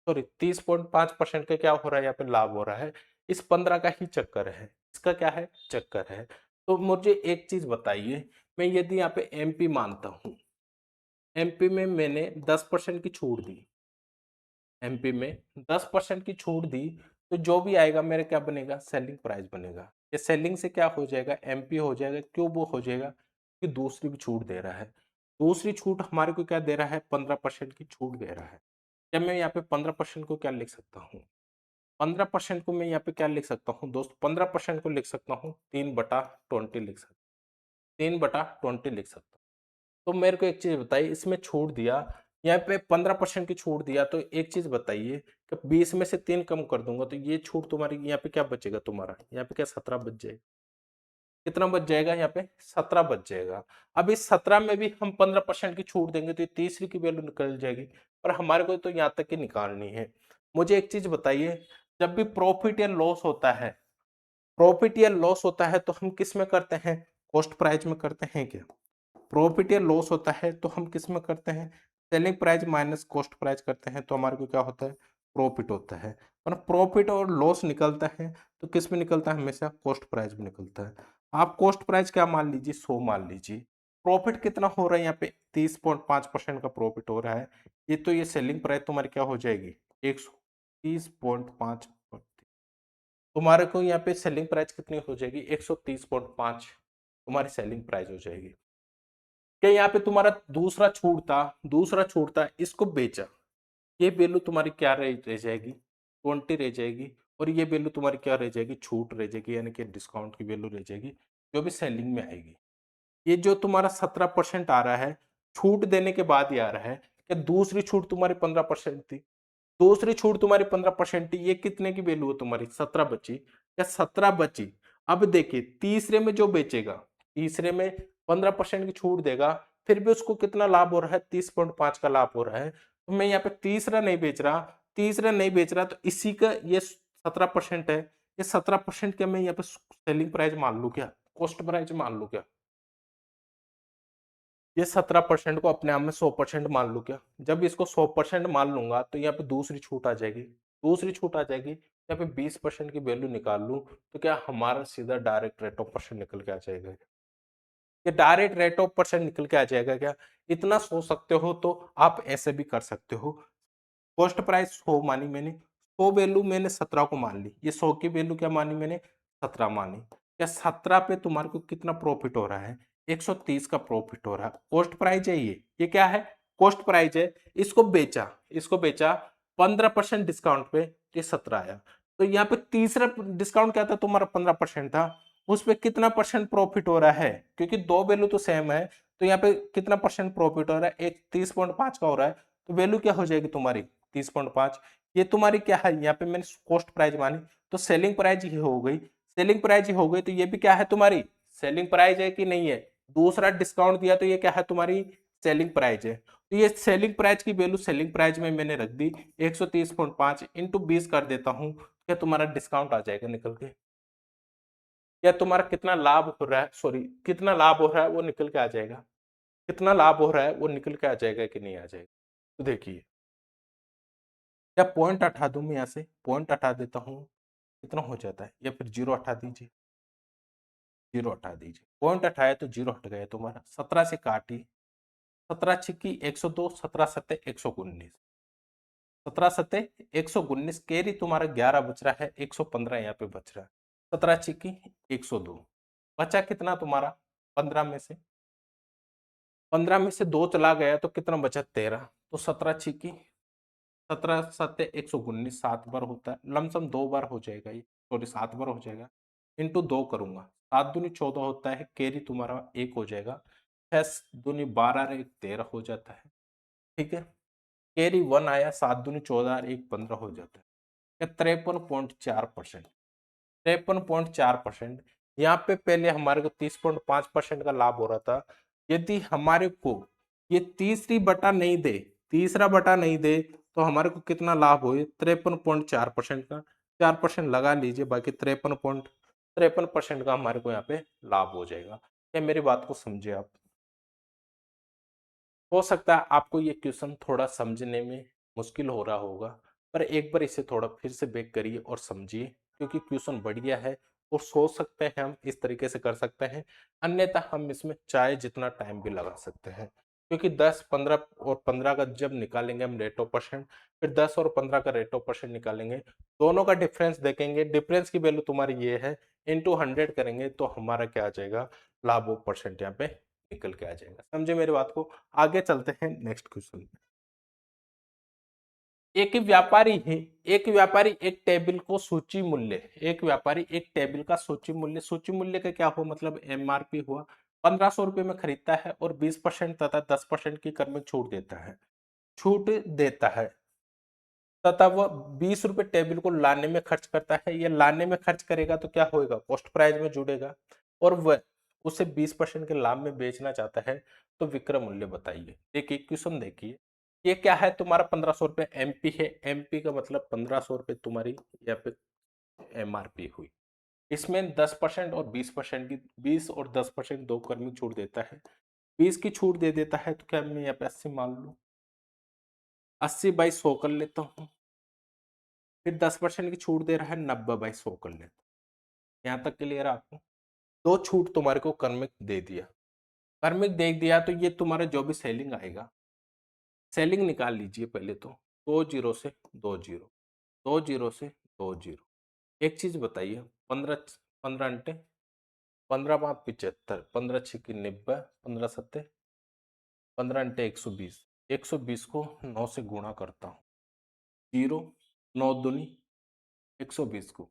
सॉरी 30.5% का क्या हो रहा है यहाँ पे लाभ हो रहा है। इस 15 का ही चक्कर है, इसका क्या है चक्कर है। तो मुझे एक चीज बताइए, मैं यदि यहाँ पे एमपी मानता हूँ, एमपी में मैंने 10% की छूट दी, एमपी में 10% की छूट दी, तो जो भी आएगा मेरा क्या बनेगा, सेलिंग प्राइस बनेगा। ये सेलिंग से क्या हो जाएगा, एमपी हो जाएगा। क्यों वो हो जाएगा, कि दूसरी भी छूट दे रहा है। दूसरी छूट हमारे को क्या दे रहा है, 15% की छूट दे रहा है। क्या मैं यहाँ पे 15% को क्या लिख सकता हूँ, 15% को मैं यहाँ पे क्या लिख सकता हूँ दोस्त, 15% को लिख सकता हूँ 3/20 लिख सकता हूँ, 3/20 लिख सकता हूँ। तो मेरे को एक चीज बताइए, इसमें छूट दिया, यहाँ पे 15% की छूट दिया, तो एक चीज बताइए कि 20 में से 3 कम कर दूंगा तो ये छूट तुम्हारी यहाँ पे क्या बचेगा, तुम्हारा यहाँ पे क्या 17 बच जाएगा। कितना बच जाएगा, यहाँ पे 17 बच जाएगा। अब इस 17 में भी हम 15% की छूट देंगे तो ये तीसरी की वैल्यू निकल जाएगी, पर हमारे को तो यहाँ तक की निकालनी है। मुझे एक चीज बताइए, जब भी प्रॉफिट या लॉस होता है, प्रॉफिट या लॉस होता है तो हम किस में करते हैं, कॉस्ट प्राइस में करते हैं क्या। प्रॉफिट या लॉस होता है तो हम किस में करते हैं, selling price minus cost price करते हैं, तो हमारे को क्या होता है, प्रॉफिट होता है, और प्रॉफिट और लॉस निकलता है तो किस में निकलता है, हमेशा कॉस्ट प्राइस में निकलता है। आप कॉस्ट प्राइस क्या मान लीजिए, 100 मान लीजिए। प्रॉफिट कितना हो रहा है यहाँ पे, 30.5% का प्रॉफिट हो रहा है। ये तो ये सेलिंग प्राइस तुम्हारी क्या हो जाएगी, 130.5। तुम्हारे को यहाँ पे सेलिंग प्राइस कितनी हो जाएगी, 130.5 तुम्हारी सेलिंग प्राइस हो जाएगी। क्या यहाँ पे तुम्हारा दूसरा छूट था, इसको बेचा, ये वैल्यू तुम्हारी क्या रह जाएगी, 20 रह जाएगी। और ये वैल्यू तुम्हारी क्या रह जाएगी, छूट रह जाएगी, यानी कि डिस्काउंट की वैल्यू रह जाएगी, जो भी सेलिंग में आएगी। ये जो तुम्हारा 17% आ रहा है, छूट देने के बाद ही आ रहा है। क्या दूसरी छूट तुम्हारी 15% थी, दूसरी छूट तुम्हारी 15% थी, ये कितने की वैल्यू है तुम्हारी, 17 बची। या 17 बची। अब देखिए तीसरे में जो बेचेगा, तीसरे में 15% की छूट देगा, फिर भी उसको कितना लाभ हो रहा है, 30.5 का लाभ हो रहा है। तो मैं यहाँ पे तीसरा नहीं बेच रहा, तो इसी का ये 17% है। ये 17% क्या मैं यहाँ पे सेलिंग प्राइस मान लू क्या, कॉस्ट प्राइस मान लू क्या, ये 17% को अपने आप में 100% मान लू क्या। जब इसको 100% मान लूंगा तो यहाँ पे दूसरी छूट आ जाएगी, यहाँ पे 20% की वैल्यू निकाल लूं, तो क्या हमारा सीधा डायरेक्ट रेट ऑफ परसेंट निकल के आ जाएगा, ये डायरेक्ट रेट ऑफ परसेंट निकल के आ जाएगा क्या। इतना सोच सकते हो तो आप ऐसे भी कर सकते हो। कॉस्ट प्राइस 100 मानी मैंने, 100 वैल्यू मैंने 17 को मान ली, ये 100 की वैल्यू क्या मानी मैंने, 17 मानी। क्या 17 पे तुम्हारे को कितना प्रॉफिट हो रहा है, 130 का प्रॉफिट हो रहा है। कॉस्ट प्राइस है ये क्या है, कॉस्ट प्राइस है। इसको बेचा 15% डिस्काउंट पे, ये 17 आया। तो यहाँ पे तीसरा डिस्काउंट क्या था तुम्हारा, 15% था, उस पे कितना परसेंट प्रॉफिट हो रहा है, क्योंकि दो वैल्यू तो सेम है। तो यहाँ पे कितना परसेंट प्रॉफिट हो रहा है, एक 30.5 का हो रहा है, तो वैल्यू क्या हो जाएगी तुम्हारी, 30.5। ये तुम्हारी क्या है, यहाँ पे मैंने कॉस्ट प्राइस मानी, तो सेलिंग प्राइस ही हो गई, तो ये भी क्या है तुम्हारी सेलिंग प्राइस है कि नहीं है। दूसरा डिस्काउंट दिया तो ये क्या है तुम्हारी सेलिंग प्राइस है। तो ये सेलिंग प्राइस की वैल्यू सेलिंग प्राइस में मैंने रख दी, 130.5 इंटू 20 कर देता हूँ, क्या तुम्हारा डिस्काउंट आ जाएगा निकल के। या तुम्हारा कितना लाभ हो रहा है, सॉरी कितना लाभ हो रहा है वो निकल के आ जाएगा, कितना लाभ हो रहा है वो निकल के आ जाएगा कि नहीं आ जाएगा। तो देखिए, या पॉइंट हटा दूं, मैं यहाँ से पॉइंट हटा देता हूँ, कितना हो जाता है, या फिर जीरो हटा दीजिए, पॉइंट हटाया तो जीरो हट गया तुम्हारा, 17 से काटी, 17 छिक्की 102, 17 सत्ते 119, 17 सत्ते 119, कैरी तुम्हारा 11 बच रहा है, 115 यहाँ पे बच रहा है। 17 छिक्की 102, बचा कितना तुम्हारा, 15 में से 2 चला गया तो कितना बचा, 13। तो 17 छिक्की 17 सत्ते 119, 7 बार होता है, लमसम 2 बार हो जाएगा ये, सॉरी 7 बार हो जाएगा, इंटू 2 करूंगा, 7 दूनी 14 होता है, कैरी तुम्हारा 1 हो जाएगा, 6 दूनी 12 और 1 13 हो जाता है, ठीक है। कैरी 1 आया, 7 दूनी 14 और 1 15 हो जाता है, 53.4%, 53.4%। यहाँ पे पहले हमारे को 30.5% का लाभ हो रहा था। यदि हमारे को ये तीसरा बटा नहीं दे, तो हमारे को कितना लाभ हो, 53.4% का, 4% लगा लीजिए, बाकी 53.53% का हमारे को यहाँ पे लाभ हो जाएगा। क्या मेरी बात को समझे आप। हो सकता है आपको ये क्वेश्चन थोड़ा समझने में मुश्किल हो रहा होगा, पर एक बार इसे थोड़ा फिर से बैक करिए और समझिए, क्योंकि क्वेश्चन बढ़िया है और सोच सकते हैं हम इस तरीके से कर सकते हैं। अन्यथा हम इसमें चाहे जितना टाइम भी लगा सकते हैं, क्योंकि 10 15 और 15 का जब निकालेंगे हम रेट ऑफ परसेंट, फिर 10 और 15 का रेट ऑफ परसेंट निकालेंगे, दोनों का डिफरेंस देखेंगे, डिफरेंस की वैल्यू तुम्हारी ये है, इंटू 100 करेंगे तो हमारा क्या आ जाएगा, लाभ ऑफ परसेंट यहाँ पे निकल के आ जाएगा। समझे मेरी बात को। आगे चलते हैं नेक्स्ट क्वेश्चन। एक टेबल को सूची मूल्य, एक व्यापारी एक टेबल का सूची मूल्य का क्या हुआ, मतलब एमआरपी हुआ, 1500 रुपए में खरीदता है और 20% तथा 10% की कर में छूट देता है तथा वह 20 रुपए टेबल को लाने में खर्च करता है। या लाने में खर्च करेगा तो क्या होएगा, कॉस्ट प्राइस में जुड़ेगा, और वह उसे 20% के लाभ में बेचना चाहता है, तो विक्रय मूल्य बताइए। देखिए क्वेश्चन देखिए, ये क्या है तुम्हारा, 1500 रुपए एमपी है, एमपी का मतलब 1500 रुपए तुम्हारी यहाँ पे एमआरपी हुई। इसमें 10% और 20% की, 20 और 10% दो कर्मी छूट देता है, 20 की छूट दे देता है, तो क्या मैं यहाँ पे 80 मान लू, 80/100 कर लेता हूँ, फिर 10% की छूट दे रहा है, 90/100 कर लेते। यहाँ तक क्लियर है आपको? दो छूट तुम्हारे को कर्मिक दे दिया। कर्मिक दे दिया तो ये तुम्हारा जो भी सेलिंग आएगा, सेलिंग निकाल लीजिए पहले तो। 2 जीरो से 2 जीरो, 2 जीरो से 2 जीरो। एक चीज बताइए, 15 15 अंटे, 15×5 = 75, 15×6 = 90, 15×7 = 15 अंटे 120। 120 को 9 से गुणा करता हूँ, जीरो, 9 दूनी 120 को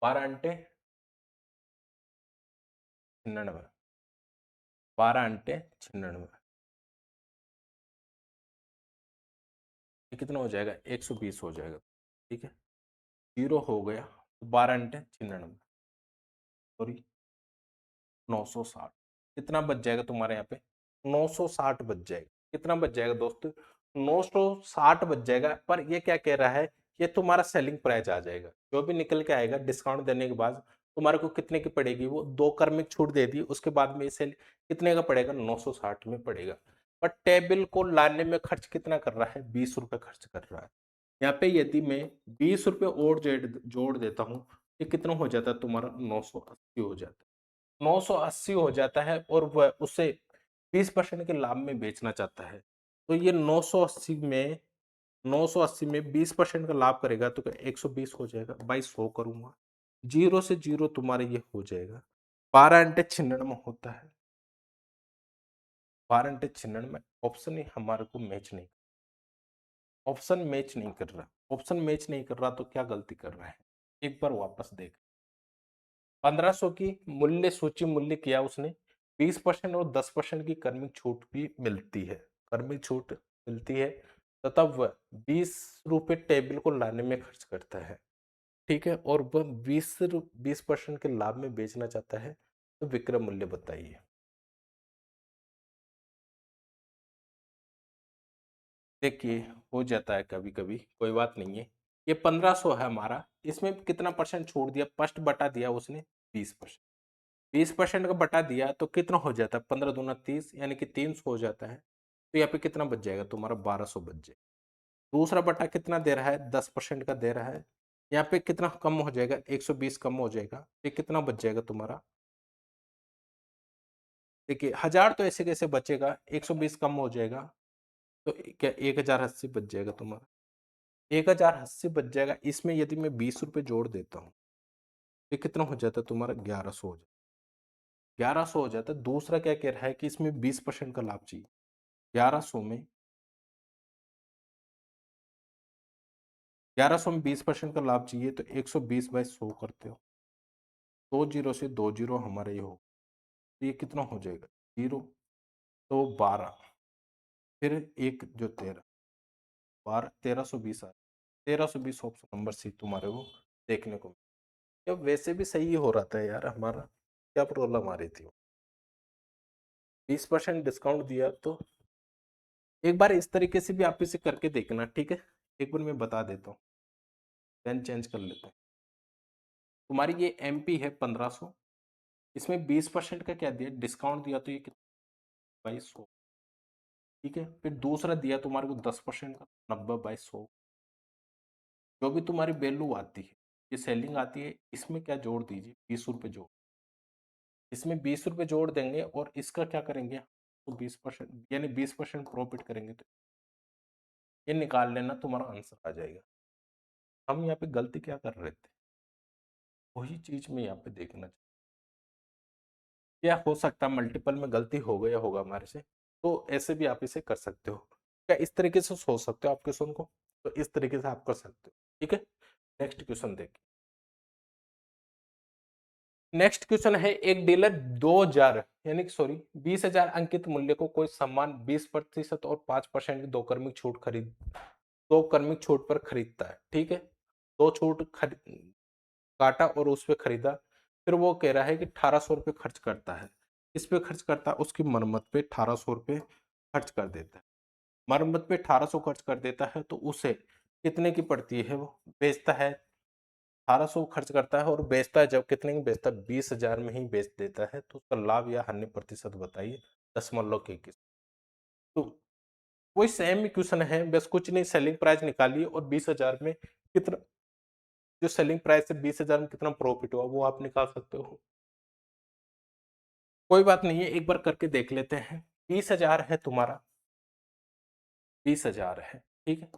12 अंटे 99, 12 अंटे 99, ये कितना हो जाएगा? 120 हो जाएगा। ठीक है, जीरो हो गया तो 12 अंटे 96, सॉरी 960। कितना बच जाएगा तुम्हारे यहाँ पे? 960 बच जाएगा। कितना बच जाएगा दोस्तों? 960 बच जाएगा। पर ये क्या कह रहा है, ये तुम्हारा सेलिंग प्राइस आ जाएगा। जो भी निकल के आएगा डिस्काउंट देने के बाद तुम्हारे को कितने की पड़ेगी? वो दो कर्मिक छूट दे दी, उसके बाद में ये सेल कितने का पड़ेगा? 960 में पड़ेगा। पर टेबल को लाने में खर्च कितना कर रहा है? 20 रुपए खर्च कर रहा है। यहाँ पे यदि मैं 20 रुपए और जोड़ देता हूँ, ये कितना हो जाता है तुम्हारा? 980 हो जाता है। 980 हो जाता है और वह उसे 20% के लाभ में बेचना चाहता है। तो ये 980 में 20% का लाभ करेगा तो क्या 120 हो जाएगा? बाई 100 करूंगा, जीरो से जीरो तुम्हारे ये हो जाएगा। 12 अंटे 96 होता है। 12 अंटे 96, ऑप्शन ही हमारे को मैच नहीं, ऑप्शन मैच नहीं कर रहा। ऑप्शन मैच नहीं कर रहा तो क्या गलती कर रहा है? एक बार वापस देख। 1500 की मूल्य सूची मूल्य किया उसने, 20% और 10% की कर्मिक छूट भी मिलती है। कर्मिक छूट मिलती है तथा वह 20 रुपए टेबल को लाने में खर्च करता है। ठीक है, और वह 20% के लाभ में बेचना चाहता है। तो विक्रय मूल्य बताइए। देखिए, हो जाता है कभी कभी, कोई बात नहीं है। ये 1500 है हमारा, इसमें कितना परसेंट छोड़ दिया? फर्स्ट बटा दिया उसने 20%। 20% का बटा दिया तो कितना हो जाता है? 15 दूना 30, यानी कि 300 हो जाता है। तो यहाँ पे कितना बच जाएगा तुम्हारा? 1200 बच जाएगा। दूसरा बटा कितना दे रहा है? 10% का दे रहा है। यहाँ पे कितना कम हो जाएगा? 120 कम हो जाएगा। ये कितना बच जाएगा तुम्हारा? देखिए, 1000 तो ऐसे कैसे बचेगा, 120 कम हो जाएगा तो क्या 1080 बच जाएगा तुम्हारा? 1080 बच जाएगा। इसमें यदि मैं 20 रुपए जोड़ देता हूँ, ये कितना हो जाता है तुम्हारा? 1100 हो जाता है। 1100 हो जाता है। दूसरा क्या कह रहा है कि इसमें 20% का लाभ चाहिए। 1100 में 20% का लाभ चाहिए तो 120/100 करते हो। 2 जीरो से 2 जीरो हमारा ये हो, तो ये कितना हो जाएगा? जीरो, तो 12, फिर एक जो 13, 12, 1320 आ, 1320 ऑप्शन नंबर सी तुम्हारे को देखने को। अब वैसे भी सही हो रहा था यार हमारा, क्या प्रॉब्लम आ रही थी? 20% डिस्काउंट दिया तो एक बार इस तरीके से भी आप इसे करके देखना, ठीक है? एक बार मैं बता देता हूँ, पेन चेंज कर लेते हैं। तुम्हारी ये एमपी है 1500, इसमें 20% का क्या दिया? डिस्काउंट दिया तो ये कितना? 2200। ठीक है, फिर दूसरा दिया तुम्हारे को 10% का, 90/100। जो भी तुम्हारी वैल्यू आती है, ये सेलिंग आती है, इसमें क्या जोड़ दीजिए? 20 रुपये जोड़, इसमें 20 रुपये जोड़ देंगे और इसका क्या करेंगे? तो 20%, यानी 20% प्रॉफिट करेंगे तो ये निकाल लेना, तुम्हारा आंसर आ जाएगा। हम यहाँ पे गलती क्या कर रहे थे, वही चीज में यहाँ पे देखना चाहिए। क्या हो सकता है मल्टीपल में गलती हो गया होगा हमारे से, तो ऐसे भी आप इसे कर सकते हो। क्या इस तरीके से सोच सकते हो आप क्वेश्चन को? तो इस तरीके से आप कर सकते हो। ठीक है, नेक्स्ट क्वेश्चन देखिए। नेक्स्ट क्वेश्चन है, एक डीलर 2000, यानी कि सॉरी 20,000 अंकित मूल्य को कोई सामान 20% और 5% की दो कर्मिक छूट खरीद, दो कर्मिक छूट पर खरीदता है। ठीक है, दो छूट काटा और उस पे खरीदा। फिर वो कह रहा है कि 1800 रुपये खर्च करता है। इस पे खर्च करता है, उसकी मरम्मत पे 1800 रुपये खर्च कर देता है। मरम्मत पे 1800 खर्च कर देता है तो उसे कितने की पड़ती है? वो बेचता है, 1800 खर्च करता है और बेचता है, जब कितने की बेचता है? 20,000 में ही बेच देता है। तो उसका लाभ या हानि प्रतिशत बताइए, 0.21। तो वही सेम क्वेश्चन है, बस कुछ नहीं, सेलिंग प्राइस निकालिए और 20,000 में कितना, जो सेलिंग प्राइस है 20,000 में कितना प्रॉफिट हुआ वो आप निकाल सकते हो। कोई बात नहीं है, एक बार करके देख लेते हैं। 20,000 है तुम्हारा, 20,000 है, ठीक है।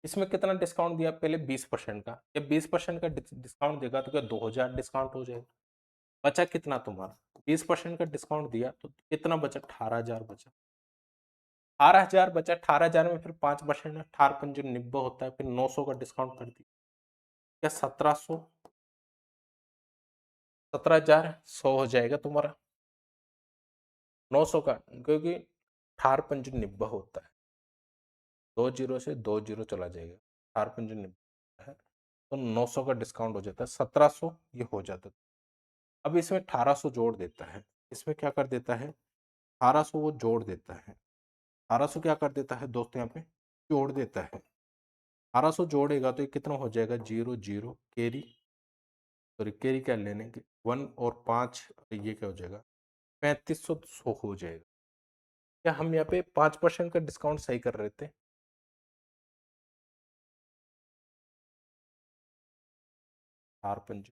इसमें कितना डिस्काउंट दिया पहले? 20% का। जब 20% का डिस्काउंट देगा तो क्या 2,000 डिस्काउंट हो जाएगा? बचा कितना तुम्हारा? 20% का डिस्काउंट दिया तो कितना बचा? 18,000 बचा। 18,000 बचा। 18,000 में फिर 5%, 18 पंजे 90 होता है, फिर 900 का डिस्काउंट कर दिया, क्या 1700, 17,100 हो जाएगा तुम्हारा। 900 का, क्योंकि 18 पंजे 90 होता है, 2 जीरो से 2 जीरो चला जाएगा, 18 पंजे 90 है, तो 900 का डिस्काउंट हो जाता है, 1700 ये हो जाता है। अब इसमें 1800 जोड़ देता है, इसमें क्या कर देता है, 1800 वो जोड़ देता है। 1800 क्या कर देता है दोस्तों, यहाँ पे जोड़ देता है। 1800 जोड़ेगा तो ये कितना हो जाएगा, 0 0 कैरी, सॉरी कैरी क्या लेने के, 1 और 5, ये क्या हो जाएगा, 3500 हो जाएगा। क्या हम यहाँ पे 5% का डिस्काउंट सही कर रहे थे? 4 पंजे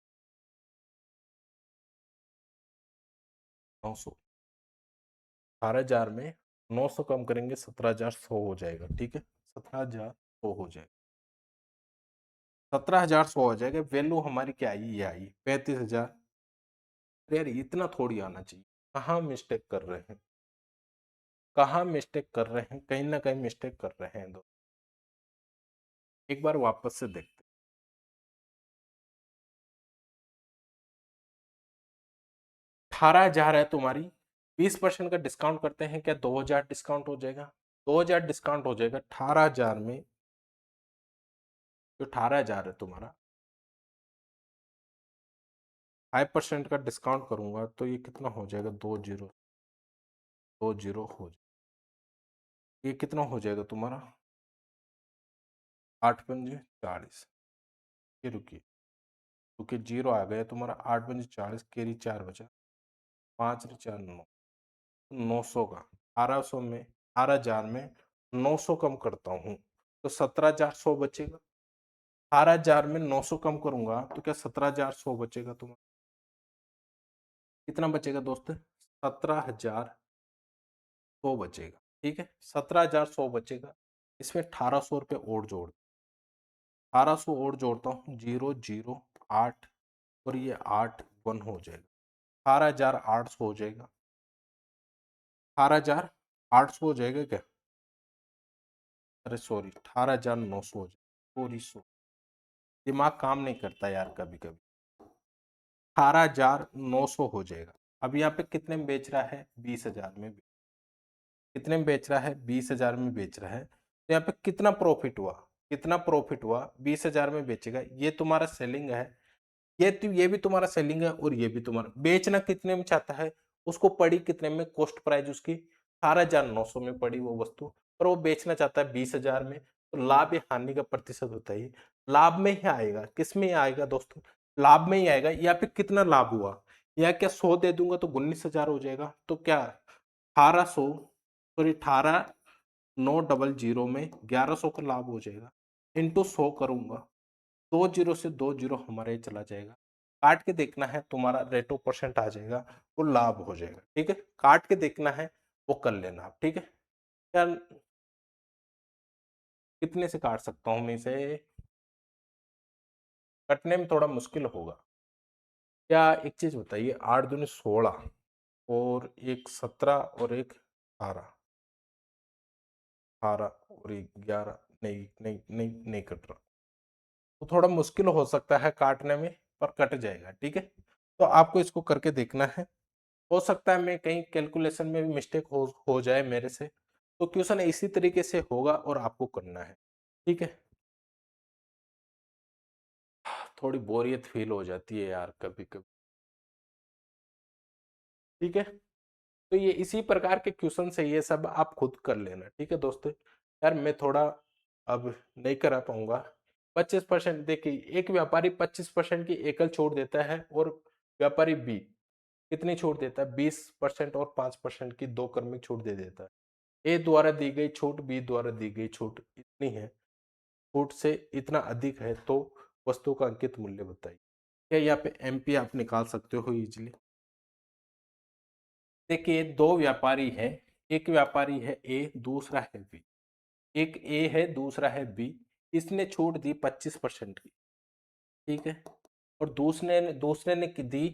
900, 18,000 में 900 कम करेंगे, 17,100 हो जाएगा, ठीक है, 17,100 हो जाएगा, 17,100 हो जाएगा। वैल्यू हमारी क्या आई, ये आई 35,000। यार इतना थोड़ी आना चाहिए, कहाँ मिस्टेक कर रहे हैं, कहाँ मिस्टेक कर रहे हैं, कहीं ना कहीं मिस्टेक कर रहे हैं। दो एक बार वापस से देखते। 18,000 है तुम्हारी, 20% का डिस्काउंट करते हैं, क्या 2,000 डिस्काउंट हो जाएगा? 2,000 डिस्काउंट हो जाएगा। 18,000 में जो 18,000 है तुम्हारा, 5% का डिस्काउंट करूंगा तो ये कितना हो जाएगा, 2 जीरो, 2 जीरो हो जाएगा, ये कितना हो जाएगा तुम्हारा, 8 पंजे 40। ये रुकिए, क्योंकि जीरो आ गया तुम्हारा, 8 पंजे 40, कैरी 4 बचा, 5 और 4 9, 900 का, 1800 में, 18,000 में 900 कम करता हूँ तो 17,100 बचेगा। 18,000 में 900 कम करूंगा तो क्या 17,100 बचेगा तुम्हारा? कितना बचेगा दोस्त? 17,100 बचेगा, ठीक है, 17,100 बचेगा। इसमें 1,800 रुपये और जोड़, 1,800 और जोड़ता हूँ, 0 0 8 और ये 8 1 हो जाएगा, 18,800 हो जाएगा। 18,800 हो जाएगा क्या, अरे सॉरी, 18,900 हो जाएगा, सॉरी सॉरी, दिमाग काम नहीं करता यार कभी कभी। 18,900 हो जाएगा। अब यहाँ पे कितने में बेच रहा है, 20,000 में, कितने में बेच रहा है, 20,000 में बेच रहा है, तो यहाँ पे कितना प्रॉफिट हुआ, कितना प्रॉफिट हुआ, 20,000 में बेचेगा, ये तुम्हारा सेलिंग है, ये भी तुम्हारा सेलिंग है, और ये भी तुम्हारा। बेचना कितने में चाहता है, उसको पड़ी कितने में, कॉस्ट प्राइस उसकी 18,900 में पड़ी वो वस्तु, पर वो बेचना चाहता है 20,000 में, तो लाभ या हानि का प्रतिशत होता है, लाभ में ही आएगा। किस में आएगा दोस्तों, लाभ में ही आएगा। यहाँ पे कितना लाभ हुआ, या क्या 100 दे दूंगा तो 19,000 हो जाएगा, तो क्या 1800, सॉरी 18,900 में 1,100 का लाभ हो जाएगा, इंटू 100 करूंगा, 2 जीरो से 2 जीरो हमारे चला जाएगा, काट के देखना है, तुम्हारा रेट ऑफ परसेंट आ जाएगा, वो लाभ हो जाएगा, ठीक है, काट के देखना है, वो कर लेना आप, ठीक है। यार कितने से काट सकता हूँ मैं इसे, कटने में थोड़ा मुश्किल होगा। क्या एक चीज बताइए, 8 दूनी 16 और एक 17 और एक 18, 18 और एक 11, नहीं नहीं नहीं नहीं कट रहा, तो थोड़ा मुश्किल हो सकता है काटने में, पर कट जाएगा, ठीक है। तो आपको इसको करके देखना है, हो सकता है मैं कहीं कैलकुलेशन में भी मिस्टेक हो जाए मेरे से, तो क्वेश्चन इसी तरीके से होगा और आपको करना है, ठीक है। थोड़ी बोरियत फील हो जाती है यार कभी कभी, ठीक है। तो ये इसी प्रकार के क्वेश्चन से ये सब आप खुद कर लेना, ठीक है दोस्तों। यार मैं थोड़ा अब नहीं करा पाऊंगा। 25%, देखिए एक व्यापारी 25% की एकल छोड़ देता है, और व्यापारी बी कितनी छूट देता है, 20% और 5% की दो क्रमिक छूट दे देता है। ए द्वारा दी गई छूट बी द्वारा दी गई छूट इतनी है, छूट से इतना अधिक है, तो वस्तु का अंकित मूल्य बताइए। क्या यहाँ पे एमपी आप निकाल सकते हो इजीली। देखिए दो व्यापारी है, एक व्यापारी है ए, दूसरा है बी। एक ए है, दूसरा है बी। इसने छूट दी 25% की, ठीक है, और दूसरे दूसरे ने दी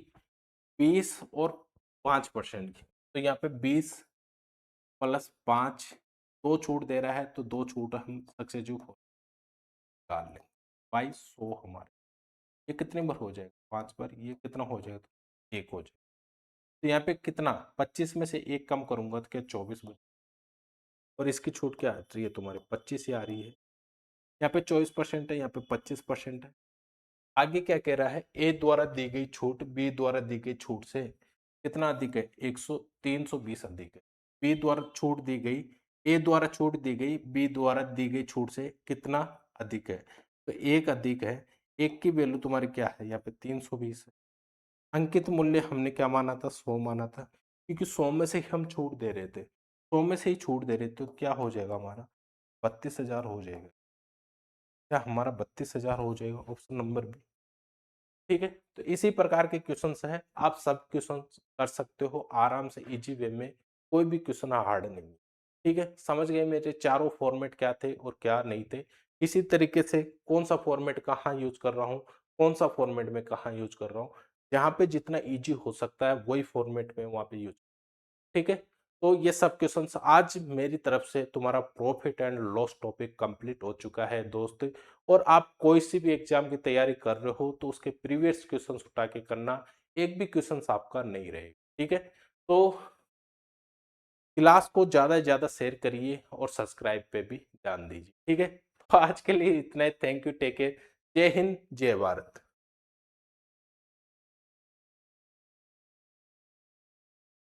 20 और 5% की। तो यहाँ पे 20 प्लस 5, दो छूट दे रहा है, तो दो छूट हम सक्सेसिव निकाल लेंगे। 2200 हमारे, ये कितने बार हो जाएगा, 5 बार, ये कितना हो जाएगा, तो 1 हो जाएगा। तो यहाँ पे कितना, 25 में से 1 कम करूंगा तो क्या 24 बच, और इसकी छूट क्या आ रही है तुम्हारे, 25 ही आ रही है। यहाँ पे 24% है, यहाँ पे 25% है। आगे क्या कह रहा है, ए द्वारा दी गई छूट बी द्वारा दी गई छूट से कितना अधिक है, 320 अधिक है। बी द्वारा छूट दी गई, ए द्वारा छूट दी गई बी द्वारा दी गई छूट से कितना अधिक है, तो एक अधिक है। एक की वैल्यू तुम्हारी क्या है, यहाँ पे 320 है। अंकित मूल्य हमने क्या माना था, 100 माना था, क्योंकि 100 में से ही हम छूट दे रहे थे, 100 में से ही छूट दे रहे थे, तो क्या हो जाएगा हमारा, 32,000 हो जाएगा। क्या हमारा 32,000 हो जाएगा, ऑप्शन नंबर बी। ठीक है, तो इसी प्रकार के क्वेश्चंस हैं, आप सब क्वेश्चन कर सकते हो आराम से, इजी वे में, कोई भी क्वेश्चन हार्ड नहीं है। ठीक है, समझ गए मेरे चारों फॉर्मेट क्या थे और क्या नहीं थे। इसी तरीके से कौन सा फॉर्मेट कहाँ यूज कर रहा हूँ, कौन सा फॉर्मेट में कहाँ यूज कर रहा हूँ, जहाँ पे जितना इजी हो सकता है वही फॉर्मेट में वहाँ पे यूज। ठीक है, तो ये सब क्वेश्चंस आज मेरी तरफ से तुम्हारा profit and loss topic complete हो चुका है दोस्त। और आप कोई सी भी एग्जाम की तैयारी कर रहे हो तो उसके प्रीवियस क्वेश्चंस उठा के करना, एक भी क्वेश्चंस आपका नहीं रहेगा। ठीक है, तो क्लास को ज्यादा से ज्यादा शेयर करिए और सब्सक्राइब पे भी ध्यान दीजिए। ठीक है, तो आज के लिए इतना ही, थैंक यू, टेक केयर, जय हिंद जय भारत।